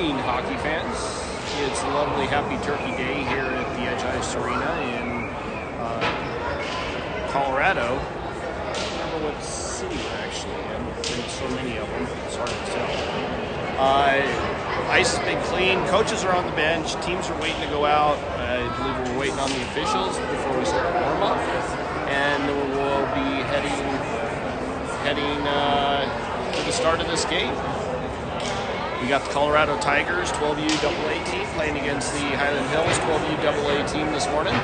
morning, hockey fans. It's a lovely Happy Turkey Day here at the Edge Ice Arena in Colorado. I don't remember what city we're actually in. There's so many of them, it's hard to tell. Ice has been clean. Coaches are on the bench. Teams are waiting to go out. I believe we're waiting on the officials before we start warm-up. And then we'll be heading to the start of this game. We got the Colorado Tigers 12U AA team playing against the Hyland Hills 12U AA team this morning.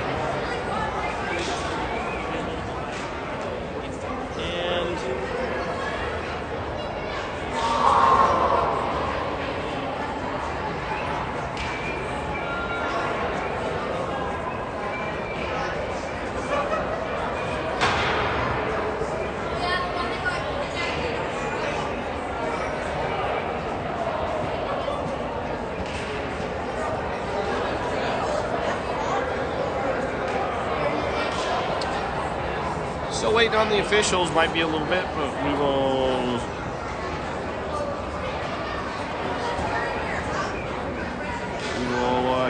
Still waiting on the officials, might be a little bit, but we will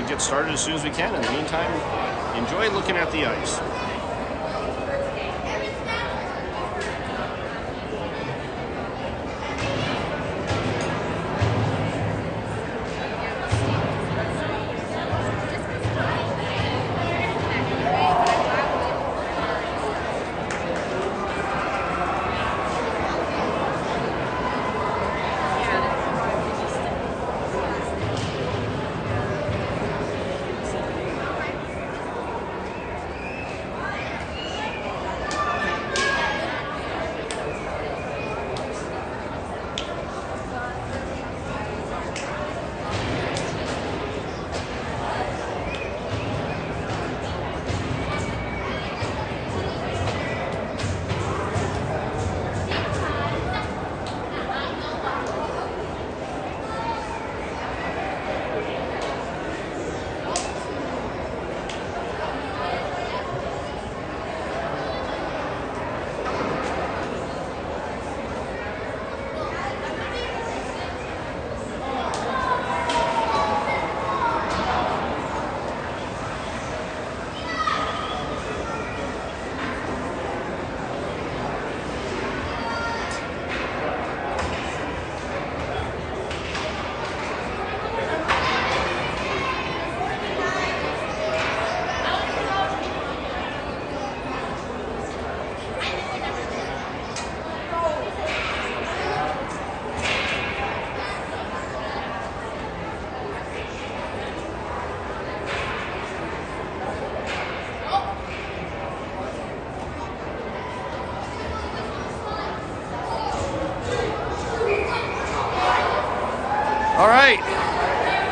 get started as soon as we can. In the meantime, enjoy looking at the ice. All right,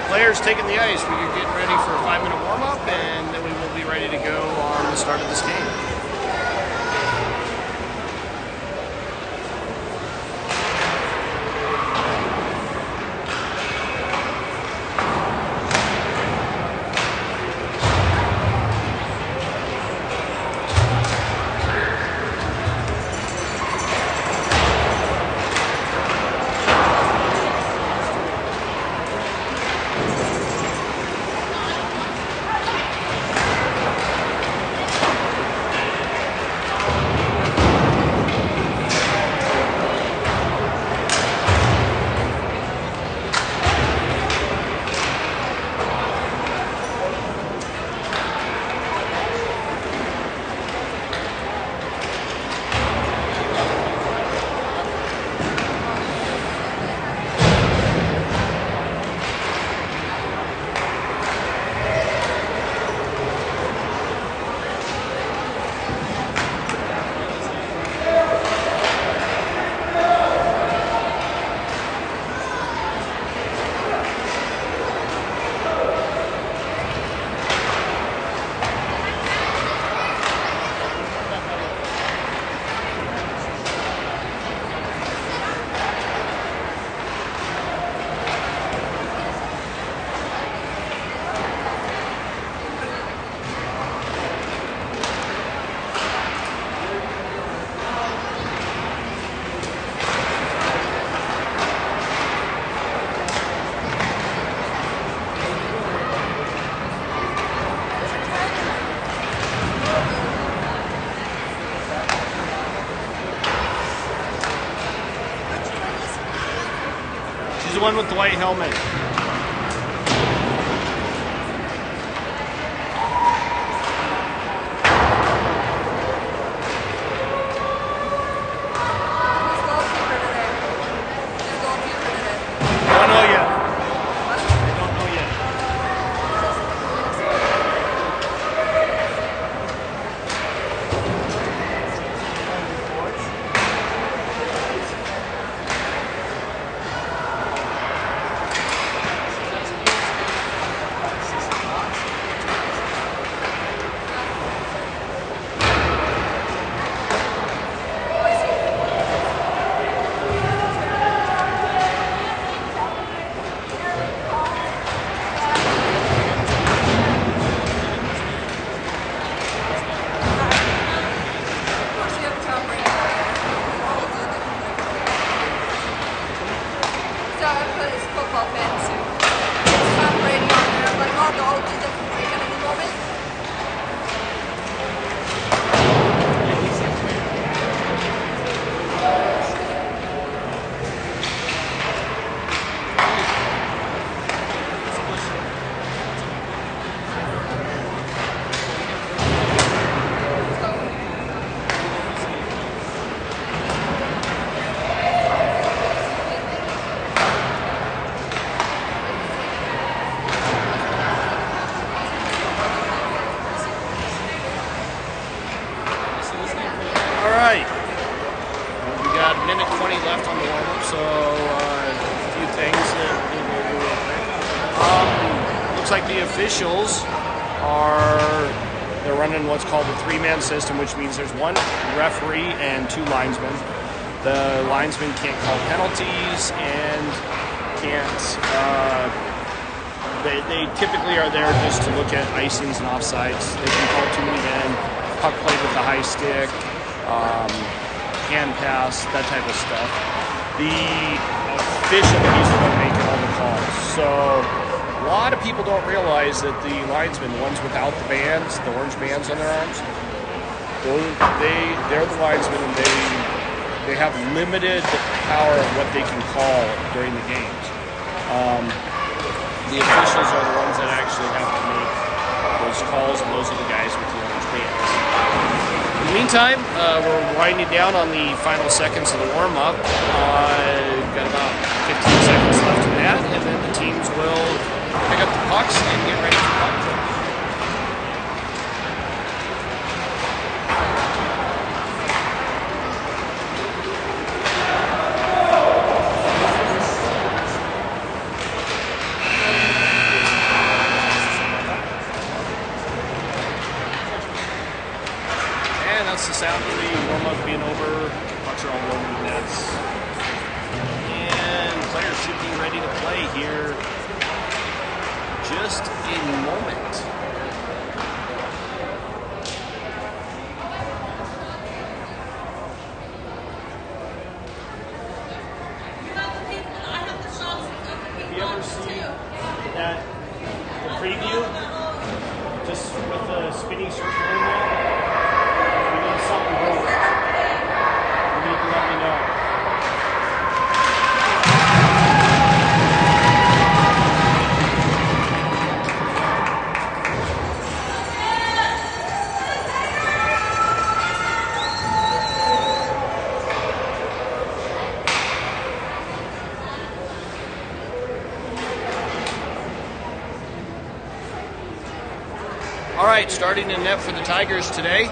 players taking the ice. We're getting ready for a 5-minute warm-up, and then we will be ready to go on the start of this game. the one with the white helmet. Don't know yet. Don't know yet. Alright, we got a minute 20 left on the warm-up, so a few things that we'll go over real quick. Looks like the officials they're running what's called a three-man system, which means there's one referee and two linesmen. The linesmen can't call penalties and can't, they typically are there just to look at icings and offsides. They can call too many men, puck played with the high stick, hand pass, that type of stuff. The official is the one making all the calls. So a lot of people don't realize that the linesmen, the ones without the bands, the orange bands on their arms, they're the linesmen, and they have limited power of what they can call during the games. The officials are the ones that actually have to make those calls, and those are the guys with the orange bands. In the meantime, we're winding down on the final seconds of the warm-up. Got about 15 seconds left in that, and then the teams will pick up the pucks and get ready for puck drop. That's the sound of the warm-up being over. Pucks are all over the nets. And players should be ready to play here just a moment. Have you ever seen that, the preview? Just with the spinning circle in there? Something wrong. You need to let me know. All right, starting in net for the Tigers today.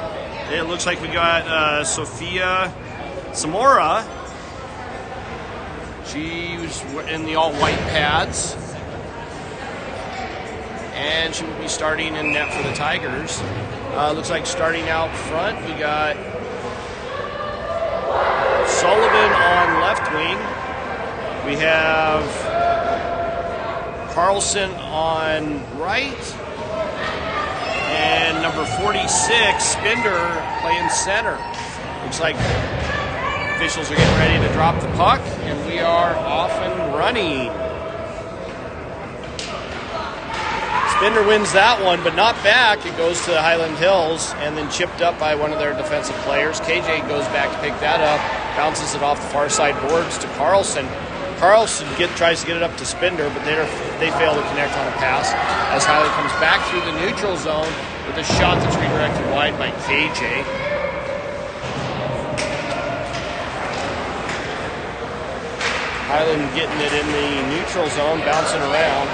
It looks like we got Sophia Zamora. She was in the all-white pads. And she will be starting in net for the Tigers. Looks like starting out front, we got Sullivan on left wing. We have Carlson on right. And number 46, Spinder, playing center. Looks like officials are getting ready to drop the puck, and we are off and running. Spinder wins that one, but not back. It goes to the Hyland Hills, and then chipped up by one of their defensive players. KJ goes back to pick that up, bounces it off the far side boards to Carlson. Carlson tries to get it up to Spender, but they fail to connect on a pass as Hyland comes back through the neutral zone with a shot that's redirected wide by KJ. Hyland getting it in the neutral zone, bouncing around.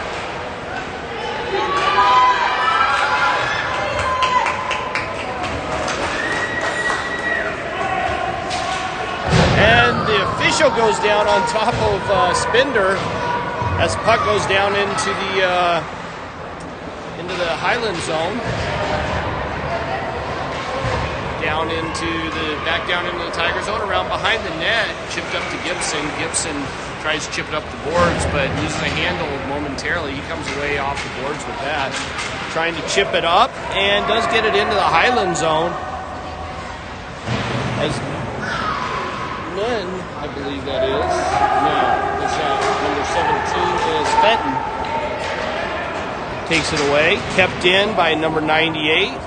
And the official goes down on top of Spender as the puck goes down into the Hyland zone. Back down into the Tiger zone, around behind the net, chipped up to Gibson. Gibson tries to chip it up the boards, but loses a handle momentarily. He comes away off the boards with that. Trying to chip it up, and does get it into the Hyland zone. As Nunn, I believe that is. No, this number 17 is Fenton. Takes it away, kept in by number 98.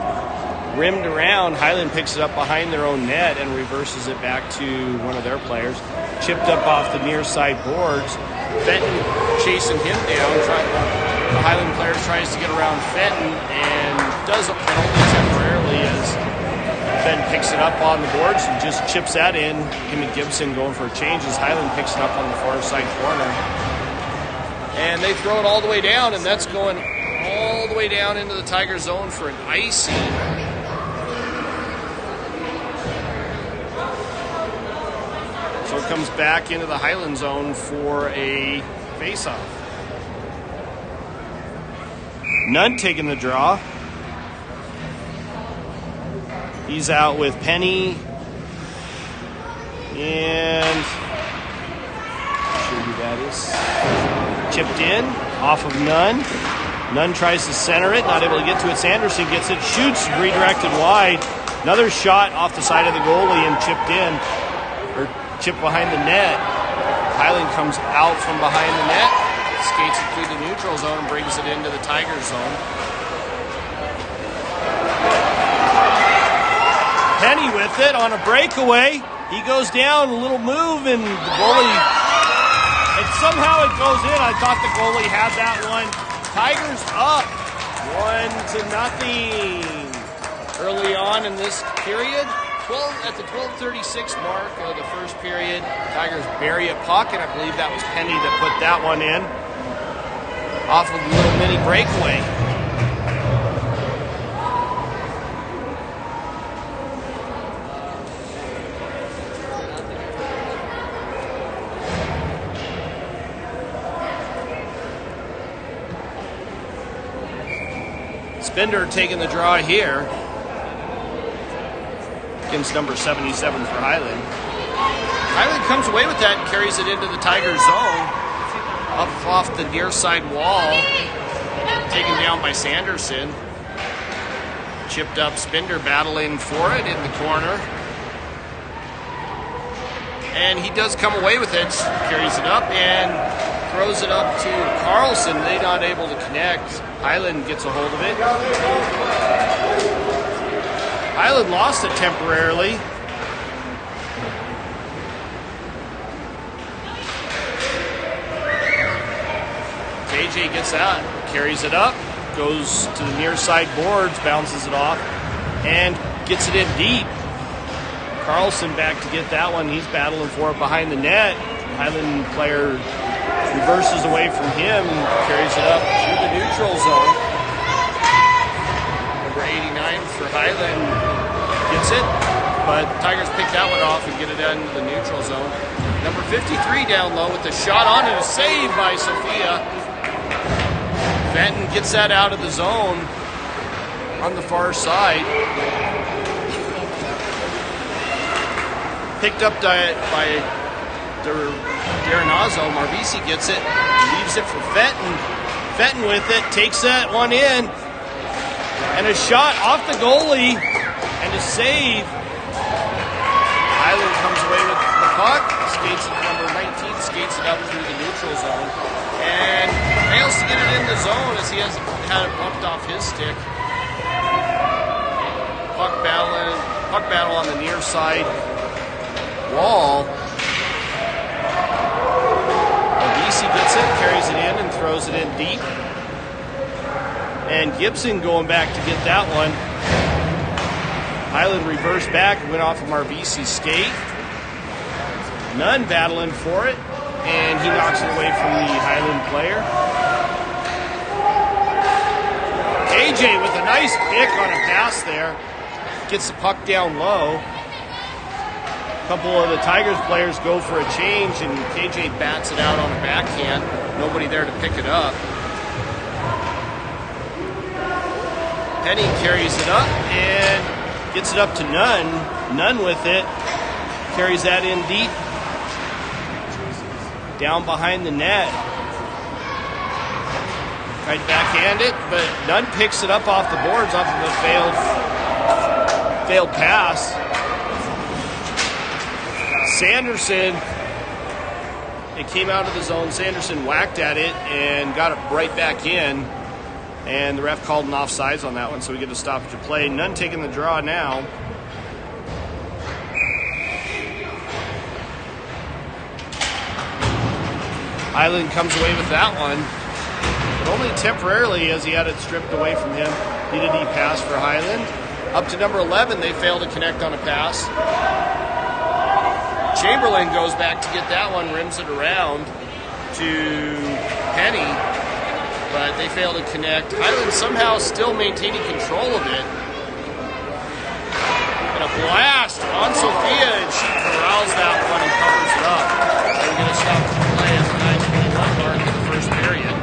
Rimmed around, Hyland picks it up behind their own net and reverses it back to one of their players. Chipped up off the near side boards. Fenton chasing him down. The Hyland player tries to get around Fenton and does it only temporarily as Fenton picks it up on the boards and just chips that in. Him and Gibson going for a change as Hyland picks it up on the far side corner. And they throw it all the way down, and that's going all the way down into the Tiger zone for an icing. So it comes back into the Hyland zone for a face-off. Nunn taking the draw. He's out with Penny. And not sure who that is. Chipped in off of Nunn. Nunn tries to center it, not able to get to it. Sanderson gets it, shoots, redirected wide. Another shot off the side of the goalie and chipped in. Chip behind the net. Hyland comes out from behind the net, skates it through the neutral zone and brings it into the Tiger zone. Penny with it on a breakaway. He goes down, a little move, and the goalie, and somehow it goes in. I thought the goalie had that one. Tigers up 1-0 early on in this period. At the 12:36 mark of the first period, Tigers bury a puck, and I believe that was Penny that put that one in off of a little mini breakaway. Spender taking the draw here. Number 77 for Hyland. Hyland comes away with that and carries it into the Tiger zone. Up off the near side wall. Taken down by Sanderson. Chipped up, Spender battling for it in the corner. And he does come away with it. Carries it up and throws it up to Carlson. They're not able to connect. Hyland gets a hold of it. Hyland lost it temporarily. KJ gets out, carries it up, goes to the near side boards, bounces it off, and gets it in deep. Carlson back to get that one. He's battling for it behind the net. Hyland player reverses away from him, carries it up through the neutral zone. Number 89 for Hyland gets it, but Tigers pick that one off and get it into the neutral zone. Number 53 down low with the shot on and a save by Sophia. Fenton gets that out of the zone on the far side. Picked up by Daranazzo. Marvisi gets it, leaves it for Fenton. Fenton with it, takes that one in. And a shot off the goalie and a save. Hyland comes away with the puck. Skates it, number 19 skates it up through the neutral zone. And fails to get it in the zone as he has had it bumped off his stick. Puck battle on the near side wall. deep. And Gibson going back to get that one. Hyland reversed back and went off of Marvisi's skate. Nunn battling for it, and he knocks it away from the Hyland player. KJ with a nice pick on a pass there. Gets the puck down low. A couple of the Tigers players go for a change, and KJ bats it out on a backhand. Nobody there to pick it up. Penny carries it up and gets it up to Nunn. Nunn with it. Carries that in deep. Down behind the net. Tried to backhand it, but Nunn picks it up off the boards off of a failed pass. Sanderson, it came out of the zone. Sanderson whacked at it and got it right back in. And the ref called an offsides on that one, so we get a stoppage of play. Nunn taking the draw now. Hyland comes away with that one, but only temporarily as he had it stripped away from him. Needed a pass for Hyland. Up to number 11, they fail to connect on a pass. Chamberlain goes back to get that one, rims it around to Penny, but they fail to connect. Hyland somehow still maintaining control of it. And a blast on Sophia, and she corrals that one and covers it up. And we're going to stop the play at the 9:21 mark of the first period.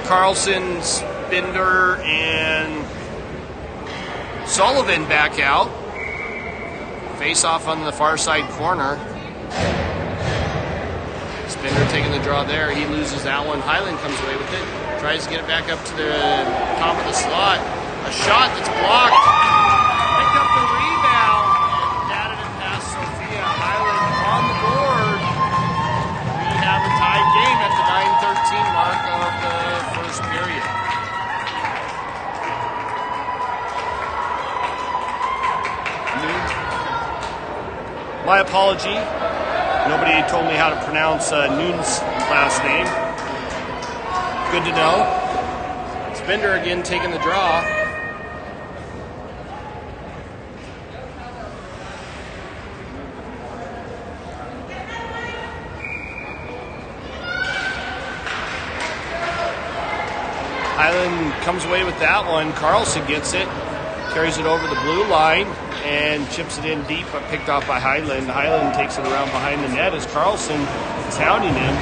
Carlson, Spender, and Sullivan back out. Face off on the far side corner. Spender taking the draw there. He loses that one. Hyland comes away with it. Tries to get it back up to the top of the slot. A shot that's blocked. Picked up the rebound and batted it past Sophia. Hyland on the board. We have a tied game at the 9:13 mark of the first period. My apology. Nobody told me how to pronounce Noon's last name. Good to know. Spender again taking the draw. Hyland comes away with that one. Carlson gets it. Carries it over the blue line and chips it in deep, but picked off by Hyland. Hyland takes it around behind the net as Carlson is hounding him.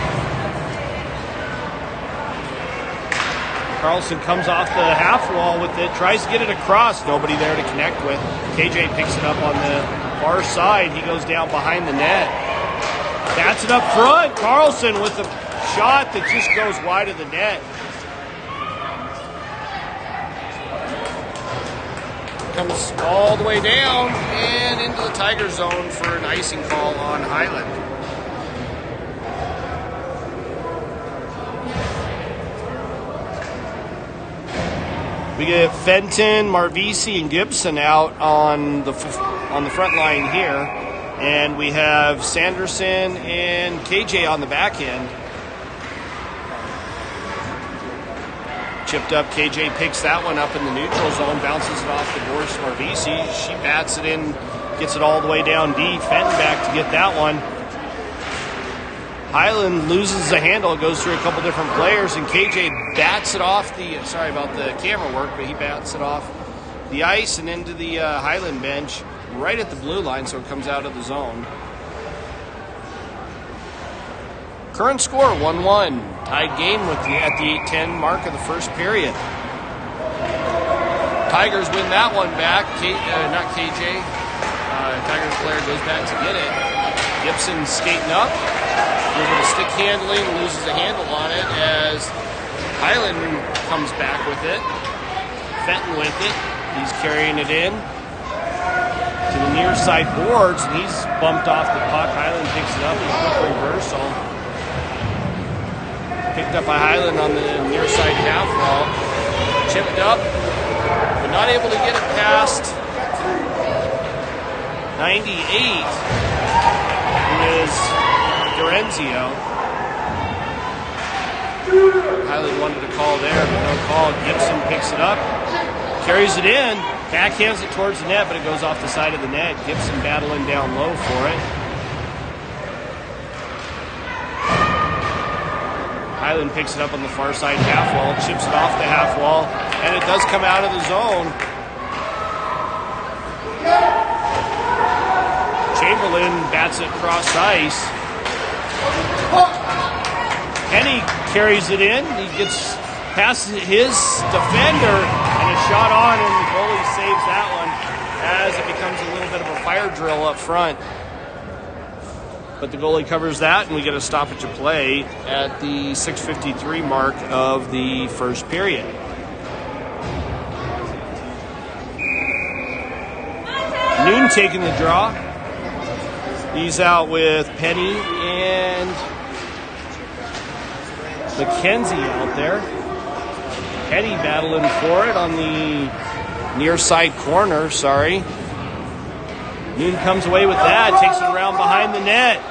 Carlson comes off the half wall with it, tries to get it across. Nobody there to connect with. KJ picks it up on the far side. He goes down behind the net. Bats it up front. Carlson with a shot that just goes wide of the net. Comes all the way down and into the Tiger zone for an icing call on Hyland. We get Fenton, Marvisi, and Gibson out on the front line here, and we have Sanderson and KJ on the back end. Chipped up, KJ picks that one up in the neutral zone, bounces it off the boards to Marvisi. She bats it in, gets it all the way down deep. Fenton back to get that one. Hyland loses the handle, it goes through a couple different players, and KJ bats it off the, sorry about the camera work, but he bats it off the ice and into the Hyland bench right at the blue line, so it comes out of the zone. Current score, 1-1. Tied game with at the 8:10 mark of the first period. Tigers win that one back. Not KJ. Tigers player goes back to get it. Gibson skating up. A little bit of stick handling. Loses the handle on it as Hyland comes back with it. Fenton with it. He's carrying it in to the near side boards, and he's bumped off the puck. Hyland picks it up. He's quick reversal. Picked up by Hyland on the near side half wall. Chipped up, but not able to get it past 98. Who is Dorenzio. Hyland wanted to call there, but no call. Gibson picks it up, carries it in, backhands it towards the net, but it goes off the side of the net. Gibson battling down low for it. Hyland picks it up on the far side half wall, chips it off the half wall, and it does come out of the zone. Chamberlain bats it cross ice. Penny carries it in. He gets past his defender, and a shot on, and the goalie saves that one as it becomes a little bit of a fire drill up front. But the goalie covers that, and we get a stoppage of play at the 6:53 mark of the first period. Noon taking the draw. He's out with Penny and McKenzie out there. Penny battling for it on the near side corner, Noon comes away with that, takes it around behind the net.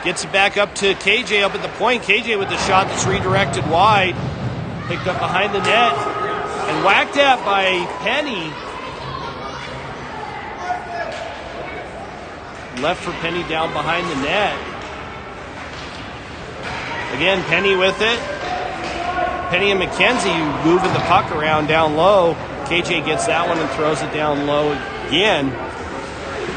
Gets it back up to KJ up at the point. KJ with the shot that's redirected wide. Picked up behind the net and whacked at by Penny. Left for Penny down behind the net. Again, Penny with it. Penny and McKenzie moving the puck around down low. KJ gets that one and throws it down low again.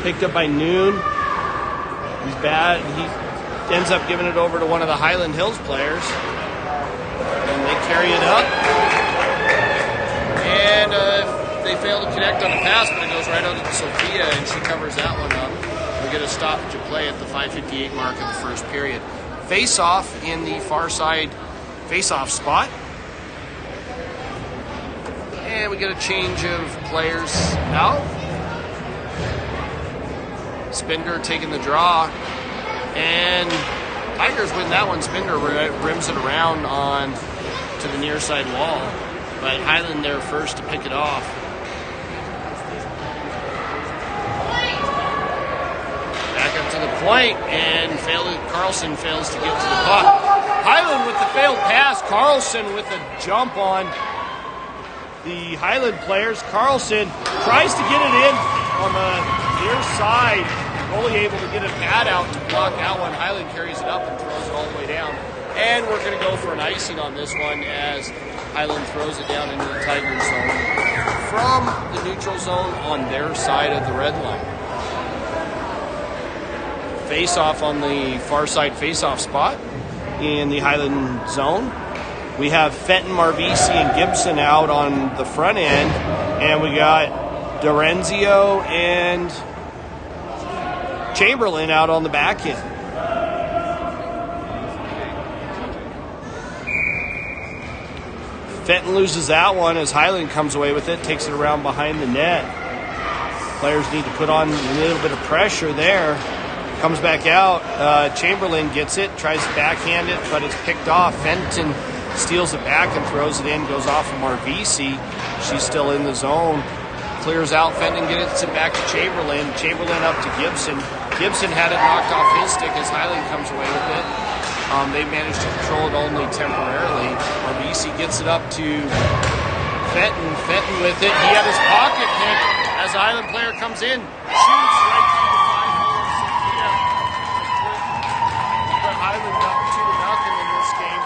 Picked up by Noon. He's bad. He ends up giving it over to one of the Highland Hills players. And they carry it up. And they fail to connect on the pass, but it goes right out to Sophia, and she covers that one up. We get a stoppage of play at the 5:58 mark of the first period. Face-off in the far side face-off spot. And we get a change of players out. Spinder taking the draw, and Tigers win that one. Spinder rims it around on to the near side wall, but Hyland there first to pick it off. Back up to the point, and Carlson fails to get to the puck. Hyland with the failed pass. Carlson with a jump on the Hyland players. Carlson tries to get it in on the near side. Goalie able to get a pad out to block that one. Hyland carries it up and throws it all the way down. And we're going to go for an icing on this one as Hyland throws it down into the Tigers zone from the neutral zone on their side of the red line. Face-off on the far side face-off spot in the Hyland zone. We have Fenton, Marvisi, and Gibson out on the front end. And we got Dorenzio and Chamberlain out on the back end. Fenton loses that one as Hyland comes away with it, takes it around behind the net. Players need to put on a little bit of pressure there. Comes back out. Chamberlain gets it, tries to backhand it, but it's picked off. Fenton steals it back and throws it in, goes off of Marvisi. She's still in the zone. Clears out. Fenton gets it back to Chamberlain. Chamberlain up to Gibson. Gibson had it knocked off his stick as Hyland comes away with it. They managed to control it only temporarily. Marvisi gets it up to Fenton. Fenton with it. He had his pocket picked as the Hyland player comes in. Shoots right through the 5-hole of Sophia. Put Hyland up 2-0 in this game.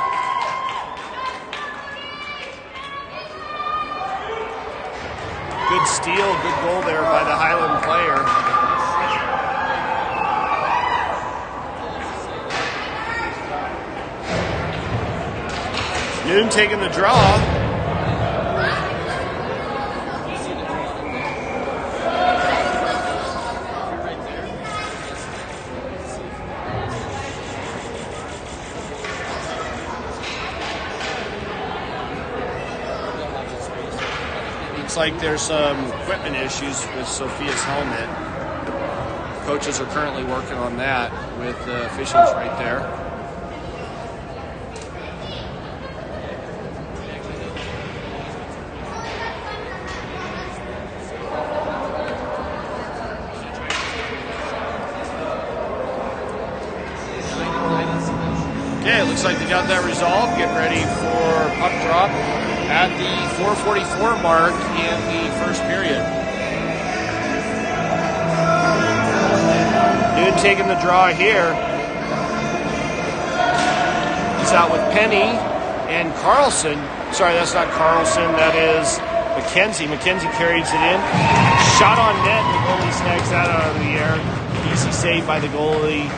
Good steal, good goal there by the Hyland player. Noon taking the draw. Looks like there's some equipment issues with Sophia's helmet. Coaches are currently working on that with the officials right there. looks like they got that resolved. Getting ready for puck drop at the 4:44 mark in the first period. Noon taking the draw here. He's out with Penny and Carlson. Sorry, that's not Carlson. That is McKenzie. McKenzie carries it in. Shot on net. The goalie snags that out of the air. Easy save by the goalie.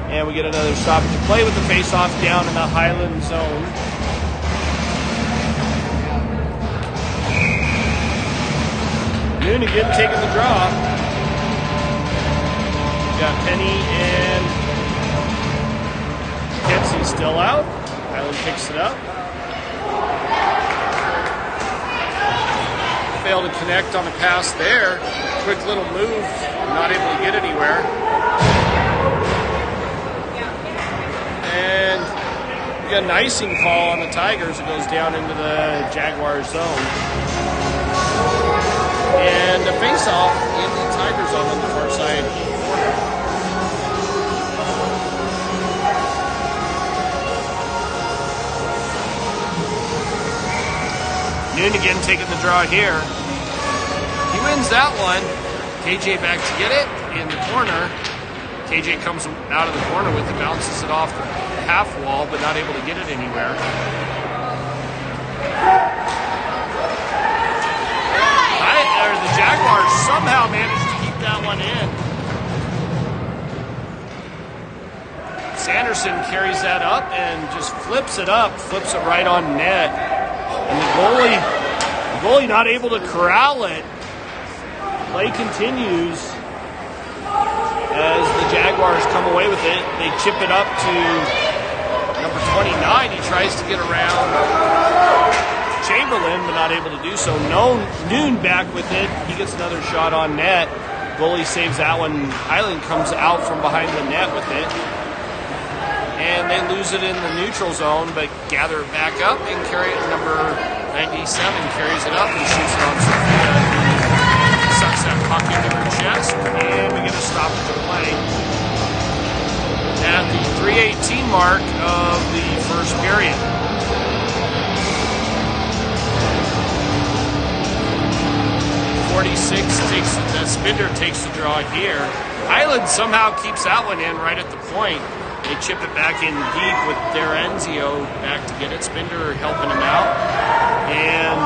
And we get another stoppage to play with the face-off down in the Hyland zone. Noon again taking the draw. We got Penny and McKenzie still out. Hyland picks it up. Failed to connect on the pass there. Quick little move. Not able to get anywhere. And we got an icing call on the Tigers. It goes down into the Jaguars zone. And the face-off in the Tigers zone on the far side. Noon again taking the draw here. He wins that one. KJ back to get it in the corner. KJ comes out of the corner with it, bounces it off the half wall, but not able to get it anywhere. The Jaguars somehow managed to keep that one in. Sanderson carries that up and just flips it right on net. And the goalie not able to corral it. Play continues as the Jaguars come away with it. They chip it up to number 29. He tries to get around Chamberlain, but not able to do so. Noon back with it. He gets another shot on net. Goalie saves that one. Hyland comes out from behind the net with it. And they lose it in the neutral zone, but gather it back up and carry it. Number 97 carries it up and shoots it on Sophia. Sucks that puck into her chest, and we get a stoppage of play at the 3:18 mark of the first period. Spinder takes the draw here. Hyland somehow keeps that one in right at the point. They chip it back in deep with D'Arenzio back to get it. Spinder helping him out. And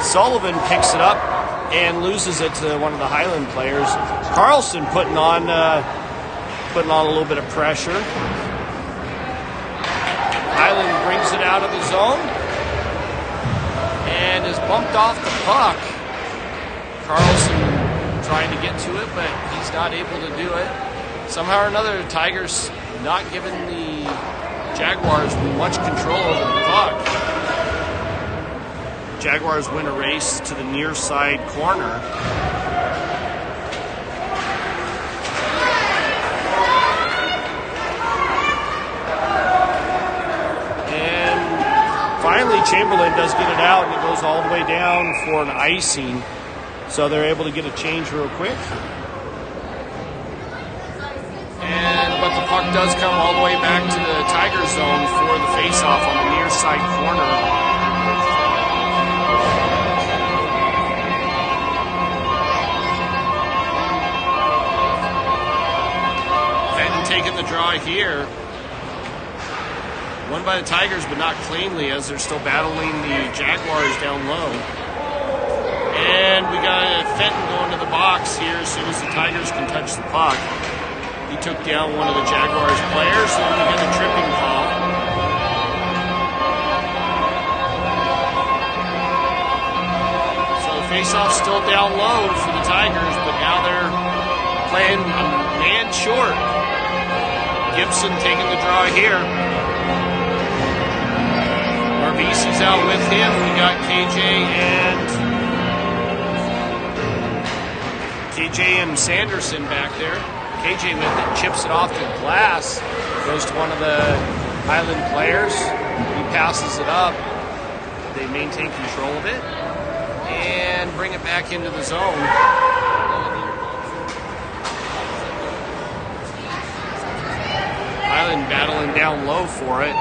Sullivan picks it up and loses it to one of the Hyland players. Carlson putting on a little bit of pressure. Hyland brings it out of the zone and is bumped off the puck. Carlson trying to get to it, but he's not able to do it. Somehow or another, the Tigers not giving the Jaguars much control over the puck. Jaguars win a race to the near side corner. And finally, Chamberlain does get it out, and it goes all the way down for an icing. So they're able to get a change real quick. But the puck does come all the way back to the Tiger zone for the face-off on the near side corner. Fenton taking the draw here. Won by the Tigers, but not cleanly as they're still battling the Jaguars down low. And we got Fenton going to the box here as soon as the Tigers can touch the puck. He took down one of the Jaguars players, and we get a tripping call. So the faceoff's still down low for the Tigers, but now they're playing a man short. Gibson taking the draw here. Arbisi's out with him. We got KJ and Sanderson back there. KJ with it, chips it off to the glass, goes to one of the Hyland players. He passes it up. They maintain control of it and bring it back into the zone. Hyland battling down low for it.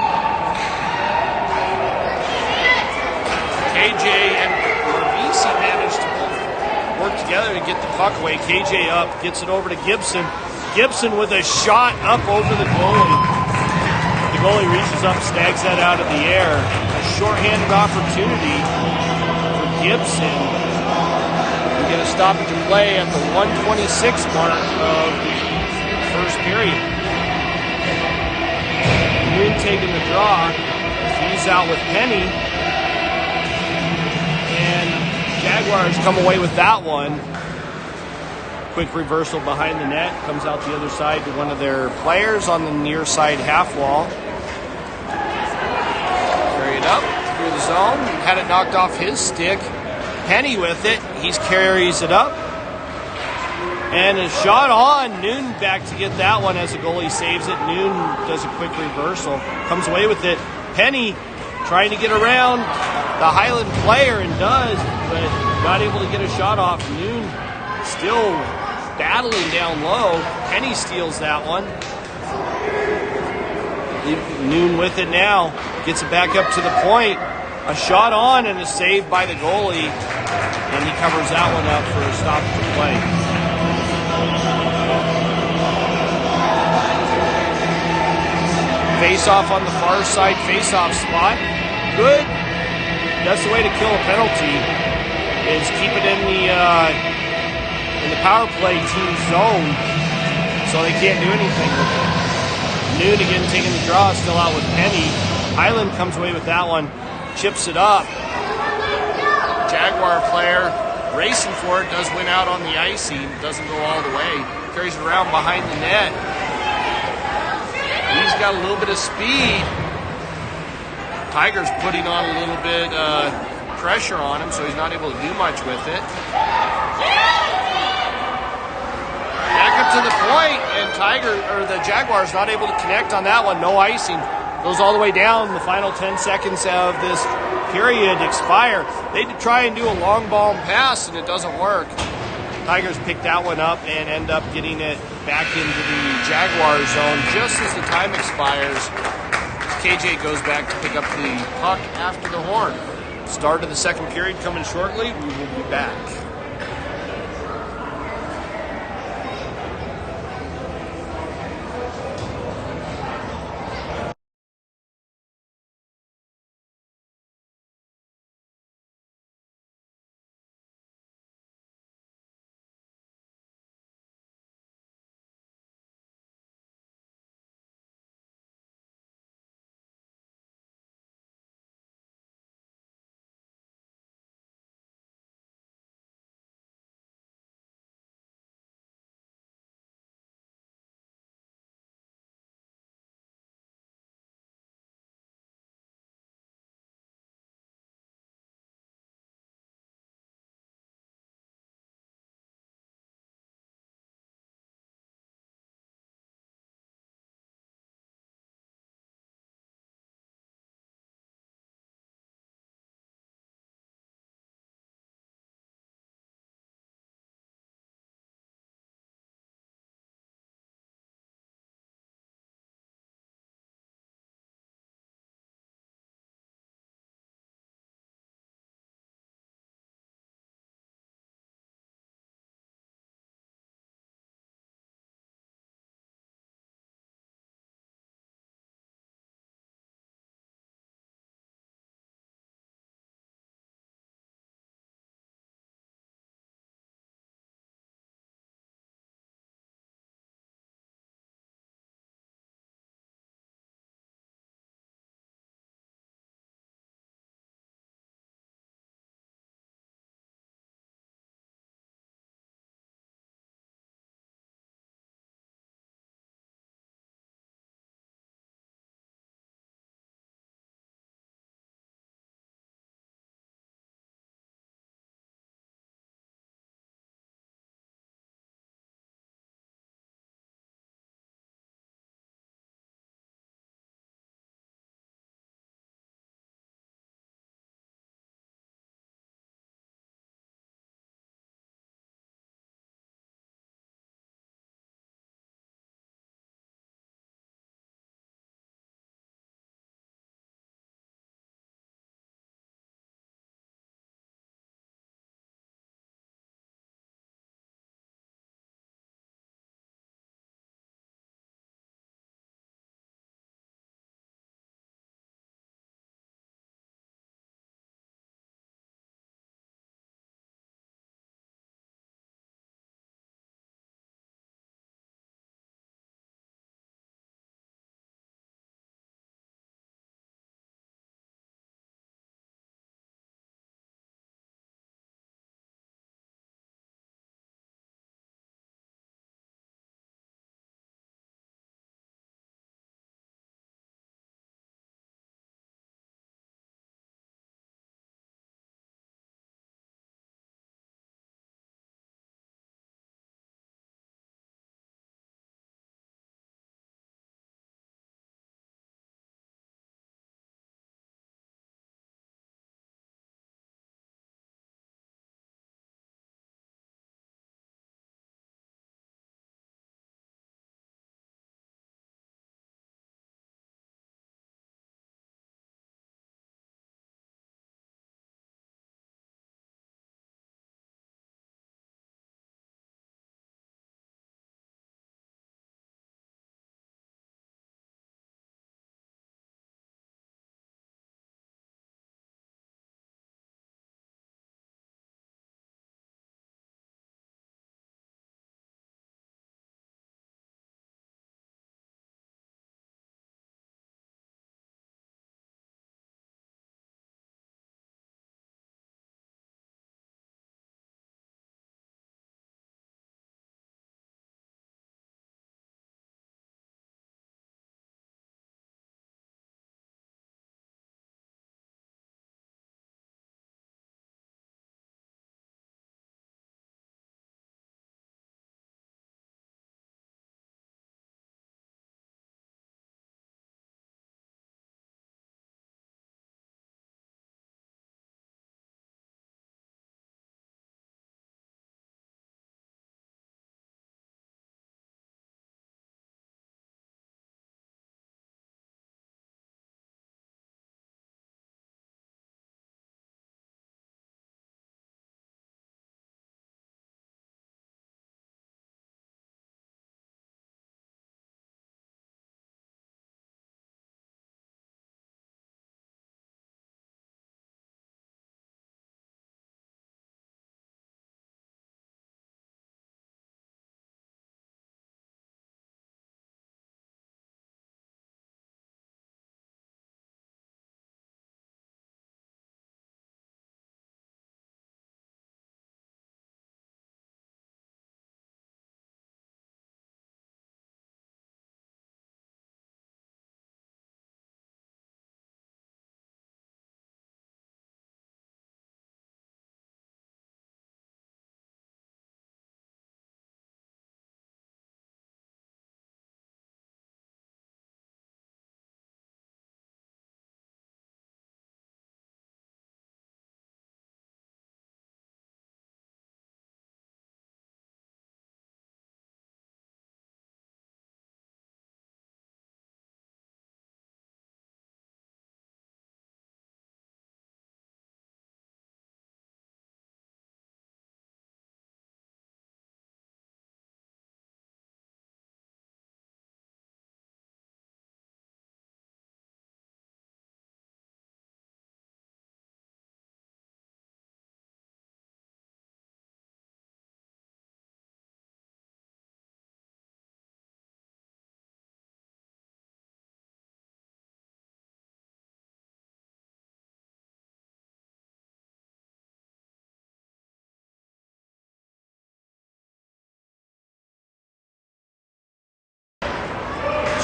KJ and Marvisi managed to both work together to get the puck away. KJ up, gets it over to Gibson. Gibson with a shot up over the goalie. The goalie reaches up, snags that out of the air. A shorthanded opportunity for Gibson. We get a stoppage of play at the 1:26 mark of the first period. Moon taking the draw. He's out with Penny. And Jaguars come away with that one. Quick reversal behind the net. Comes out the other side to one of their players on the near side half wall. Carry it up through the zone. Had it knocked off his stick. Penny with it. He carries it up. And a shot on. Noon back to get that one as the goalie saves it. Noon does a quick reversal. Comes away with it. Penny trying to get around the Hyland player and does, but not able to get a shot off. Noon still battling down low. Penny steals that one. Noon with it now. Gets it back up to the point. A shot on and a save by the goalie. And he covers that one up for a stop to play. Face-off on the far side, face-off spot. Good. That's the way to kill a penalty, is keep it in the power play team zone so they can't do anything with it. Noon again taking the draw, still out with Penny. Hyland comes away with that one, chips it up. Jaguar player racing for it, does win out on the icing, doesn't go all the way. Carries it around behind the net. He's got a little bit of speed. Tiger's putting on a little bit pressure on him, so he's not able to do much with it. Back up to the point, and the Jaguars not able to connect on that one. No icing. Goes all the way down. The final 10 seconds of this period expire. They try and do a long ball pass, and it doesn't work. Tigers pick that one up and end up getting it back into the Jaguar zone just as the time expires. KJ goes back to pick up the puck after the horn. Start of the second period coming shortly. We will be back.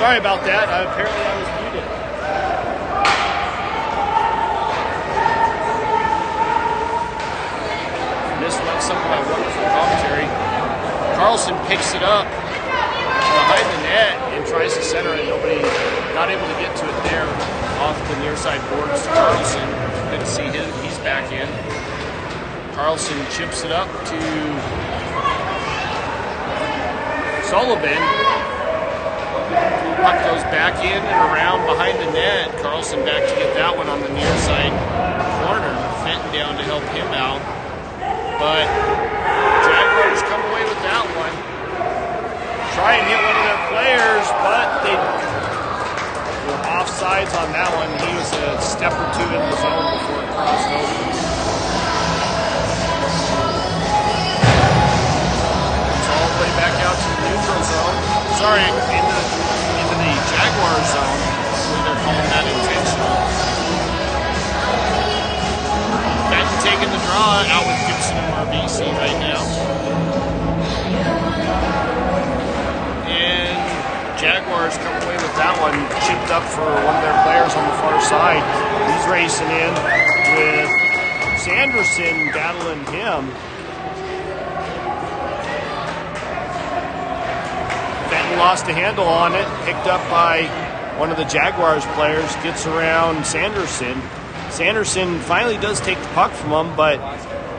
Sorry about that. Apparently I was muted. Missed out some of my wonderful commentary. Carlson picks it up behind the net and tries to center it. Nobody, not able to get to it there off the near side boards. Carlson, good to see him. He's back in. Carlson chips it up to Sullivan. Puck goes back in and around behind the net. Carlson back to get that one on the near side corner. Fenton down to help him out. But Jaguars come away with that one. Try and hit one of their players, but they were offsides on that one. He was a step or two in the zone before it crossed over. It's all the way back out to the neutral zone. Sorry, into the Jaguar zone. They're calling that intentional. Benton taking the draw out with Gibson and Marbisi right now. And Jaguars come away with that one. Chipped up for one of their players on the far side. He's racing in with Sanderson battling him. Benton lost a handle on it. Picked up by one of the Jaguars players. Gets around Sanderson. Sanderson finally does take the puck from him, but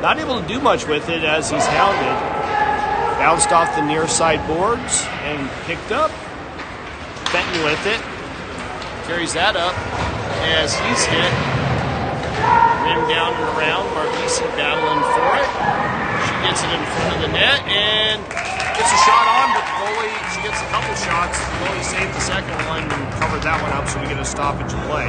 not able to do much with it as he's hounded. Bounced off the near side boards and picked up. Benton with it. Carries that up as he's hit. Rim down and around. Marbisi battling for it. She gets it in front of the net and gets a shot on, but the goalie, she gets a couple shots. The goalie saved the second one and covered that one up, so we get a stoppage of play.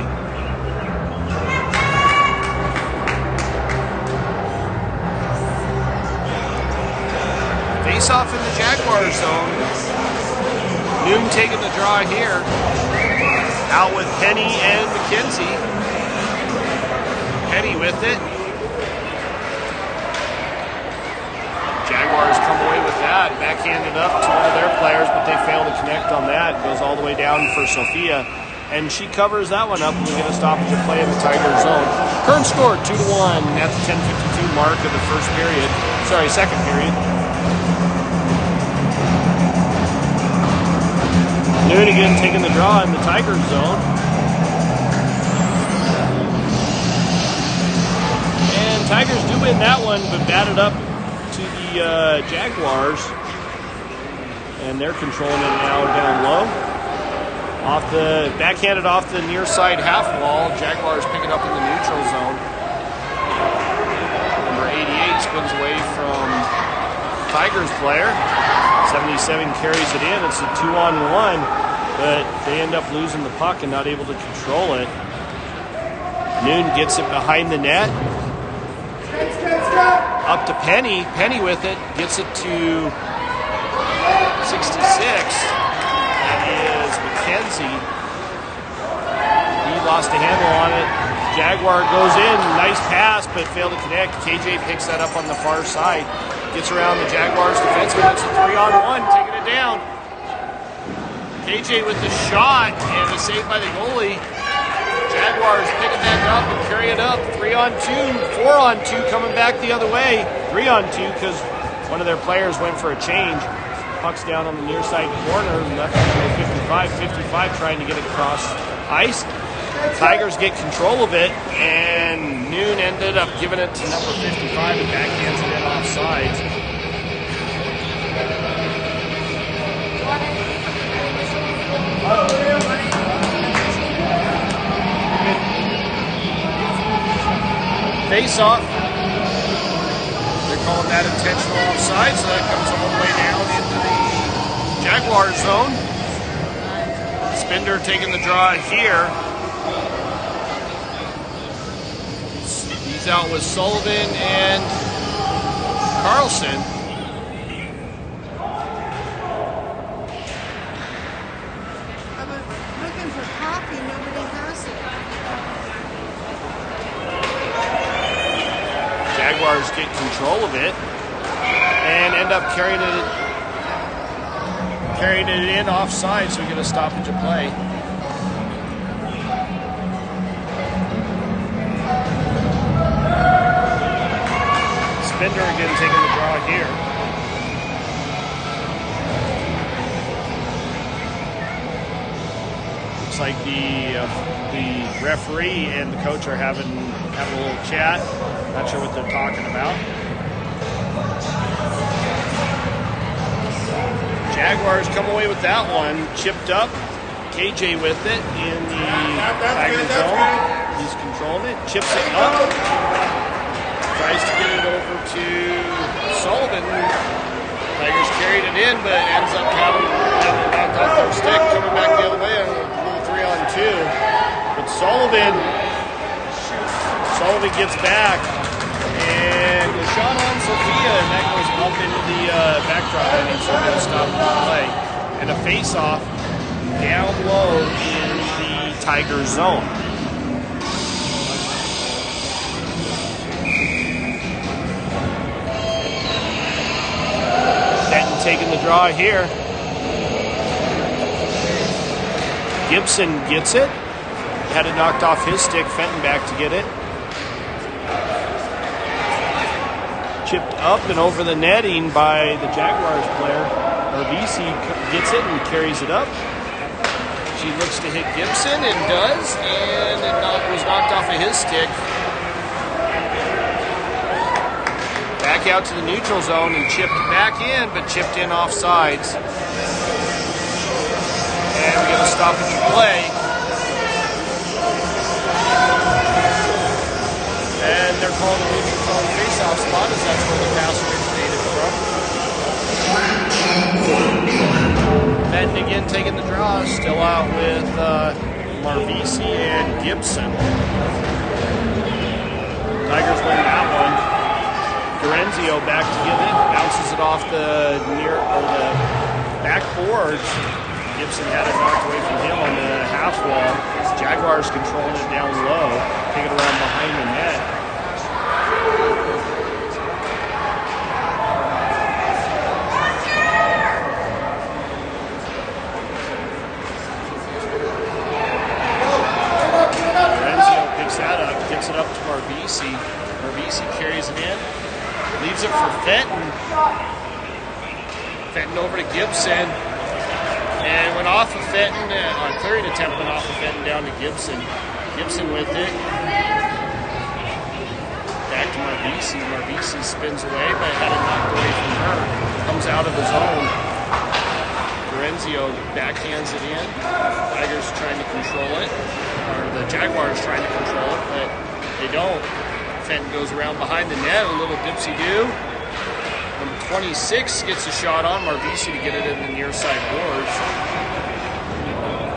Face off in the Jaguar zone. Noon taking the draw here. Out with Penny and McKenzie. Penny with it. Jaguars come away with that. Backhanded up to one of their players, but they fail to connect on that. Goes all the way down for Sophia. And she covers that one up, and we get a stoppage of play in the Tiger zone. Current score 2-1 at the 10:52 mark of the first period. Sorry, second period. Noon again taking the draw in the Tigers zone. And Tigers do win that one, but batted up to the Jaguars. And they're controlling it now down low. Backhanded off the near side half wall. Jaguars pick it up in the neutral zone. Number 88 spins away from Tigers player. 77 carries it in. It's a 2-on-1, but they end up losing the puck and not able to control it. Noon gets it behind the net. Up to Penny. Penny with it. Gets it to 66. That is McKenzie. He lost a handle on it. Jaguar goes in. Nice pass, but failed to connect. KJ picks that up on the far side. Gets around the Jaguars defenseman. It's a 3-on-1, taking it down. KJ with the shot and the save by the goalie. Jaguars pick it back up and carry it up. 3-on-2, 4-on-2 coming back the other way. 3-on-2 because one of their players went for a change. Puck's down on the near side corner. Left 55 trying to get it across ice. Tigers get control of it, and Noon ended up giving it to number 55 and backhands it in offsides. Face off. They're calling that intentional offside, so that comes all the way down into the Jaguar zone. Spender taking the draw here. He's out with Sullivan and Carlson. I was looking for coffee, nobody has it. Jaguars get control of it and end up carrying it carried it in offside, so we get a stoppage of play. Spender again taking the draw here. Looks like the referee and the coach are having a little chat. Not sure what they're talking about. Jaguars come away with that one. Chipped up. KJ with it in the Tiger zone. He's controlling it. Chips it up. Tries to get it over to Sullivan. Tigers carried it in, but ends up having it knocked off their stick, coming back the other way on a little 3-on-2. But Sullivan gets back, and the shot on Sophia, and that goes up into the backdrop, and so going to stop the play. And a face-off down low in the Tiger zone. Fenton taking the draw here. Gibson gets it. Had it knocked off his stick. Fenton back to get it. Chipped up and over the netting by the Jaguars player. RBC gets it and carries it up. She looks to hit Gibson and does, and it was knocked off of his stick. Back out to the neutral zone and chipped back in, but chipped in off sides. And we get a stoppage of play. And they're calling the moving phone face-off spot, as that's where the pass originated from. Fenton again taking the draw, still out with Marvisi and Gibson. Tigers win that one. Dorenzio back to give it, bounces it off the backboards. Gibson had it knocked away from him on the half wall. Jaguars controlling it down low, taking it around behind the net. Dorenzio picks that up, gets it up to Marvisi. Marvisi carries it in, leaves it for Fenton. Fenton over to Gibson. And went off of Fenton, on third attempt went off of Fenton down to Gibson. Gibson with it. Back to Marvisi. Marvisi spins away, but had it knocked away from her. Comes out of his own. Dorenzio backhands it in. Tigers trying to control it. Or the Jaguars trying to control it, but they don't. Fenton goes around behind the net, a little dipsy-do. Number 26 gets a shot on Marvisi to get it in the near side boards.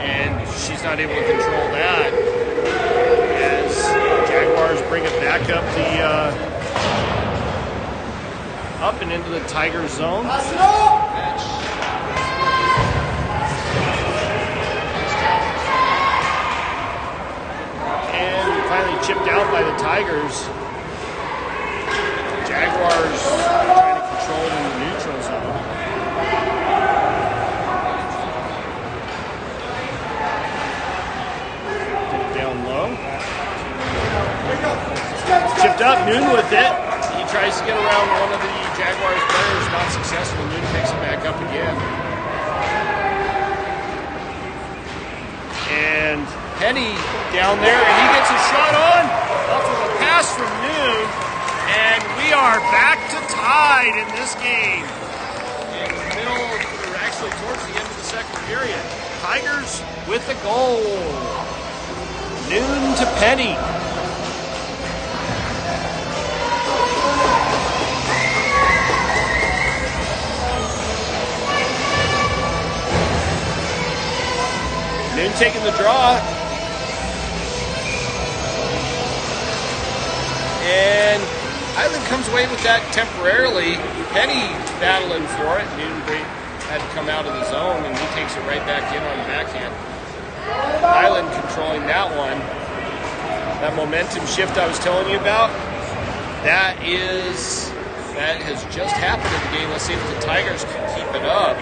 And she's not able to control that. As Jaguars bring it back up up and into the Tiger zone. And finally chipped out by the Tigers. Jaguars trying to control it in the neutral zone. Get it down low. Chipped up, Noon with it. He tries to get around one of the Jaguars players, not successful. Noon picks it back up again. And Penny down there, and he gets a shot on off of a pass from Noon. And we are back to tied in this game. In the middle, or actually towards the end of the second period. Tigers with the goal. Noon to Penny. Noon taking the draw. And Hyland comes away with that temporarily. Penny battling for it. Noon had to come out of the zone, and he takes it right back in on the backhand. Hyland controlling that one. That momentum shift I was telling you about, that has just happened in the game. Let's see if the Tigers can keep it up.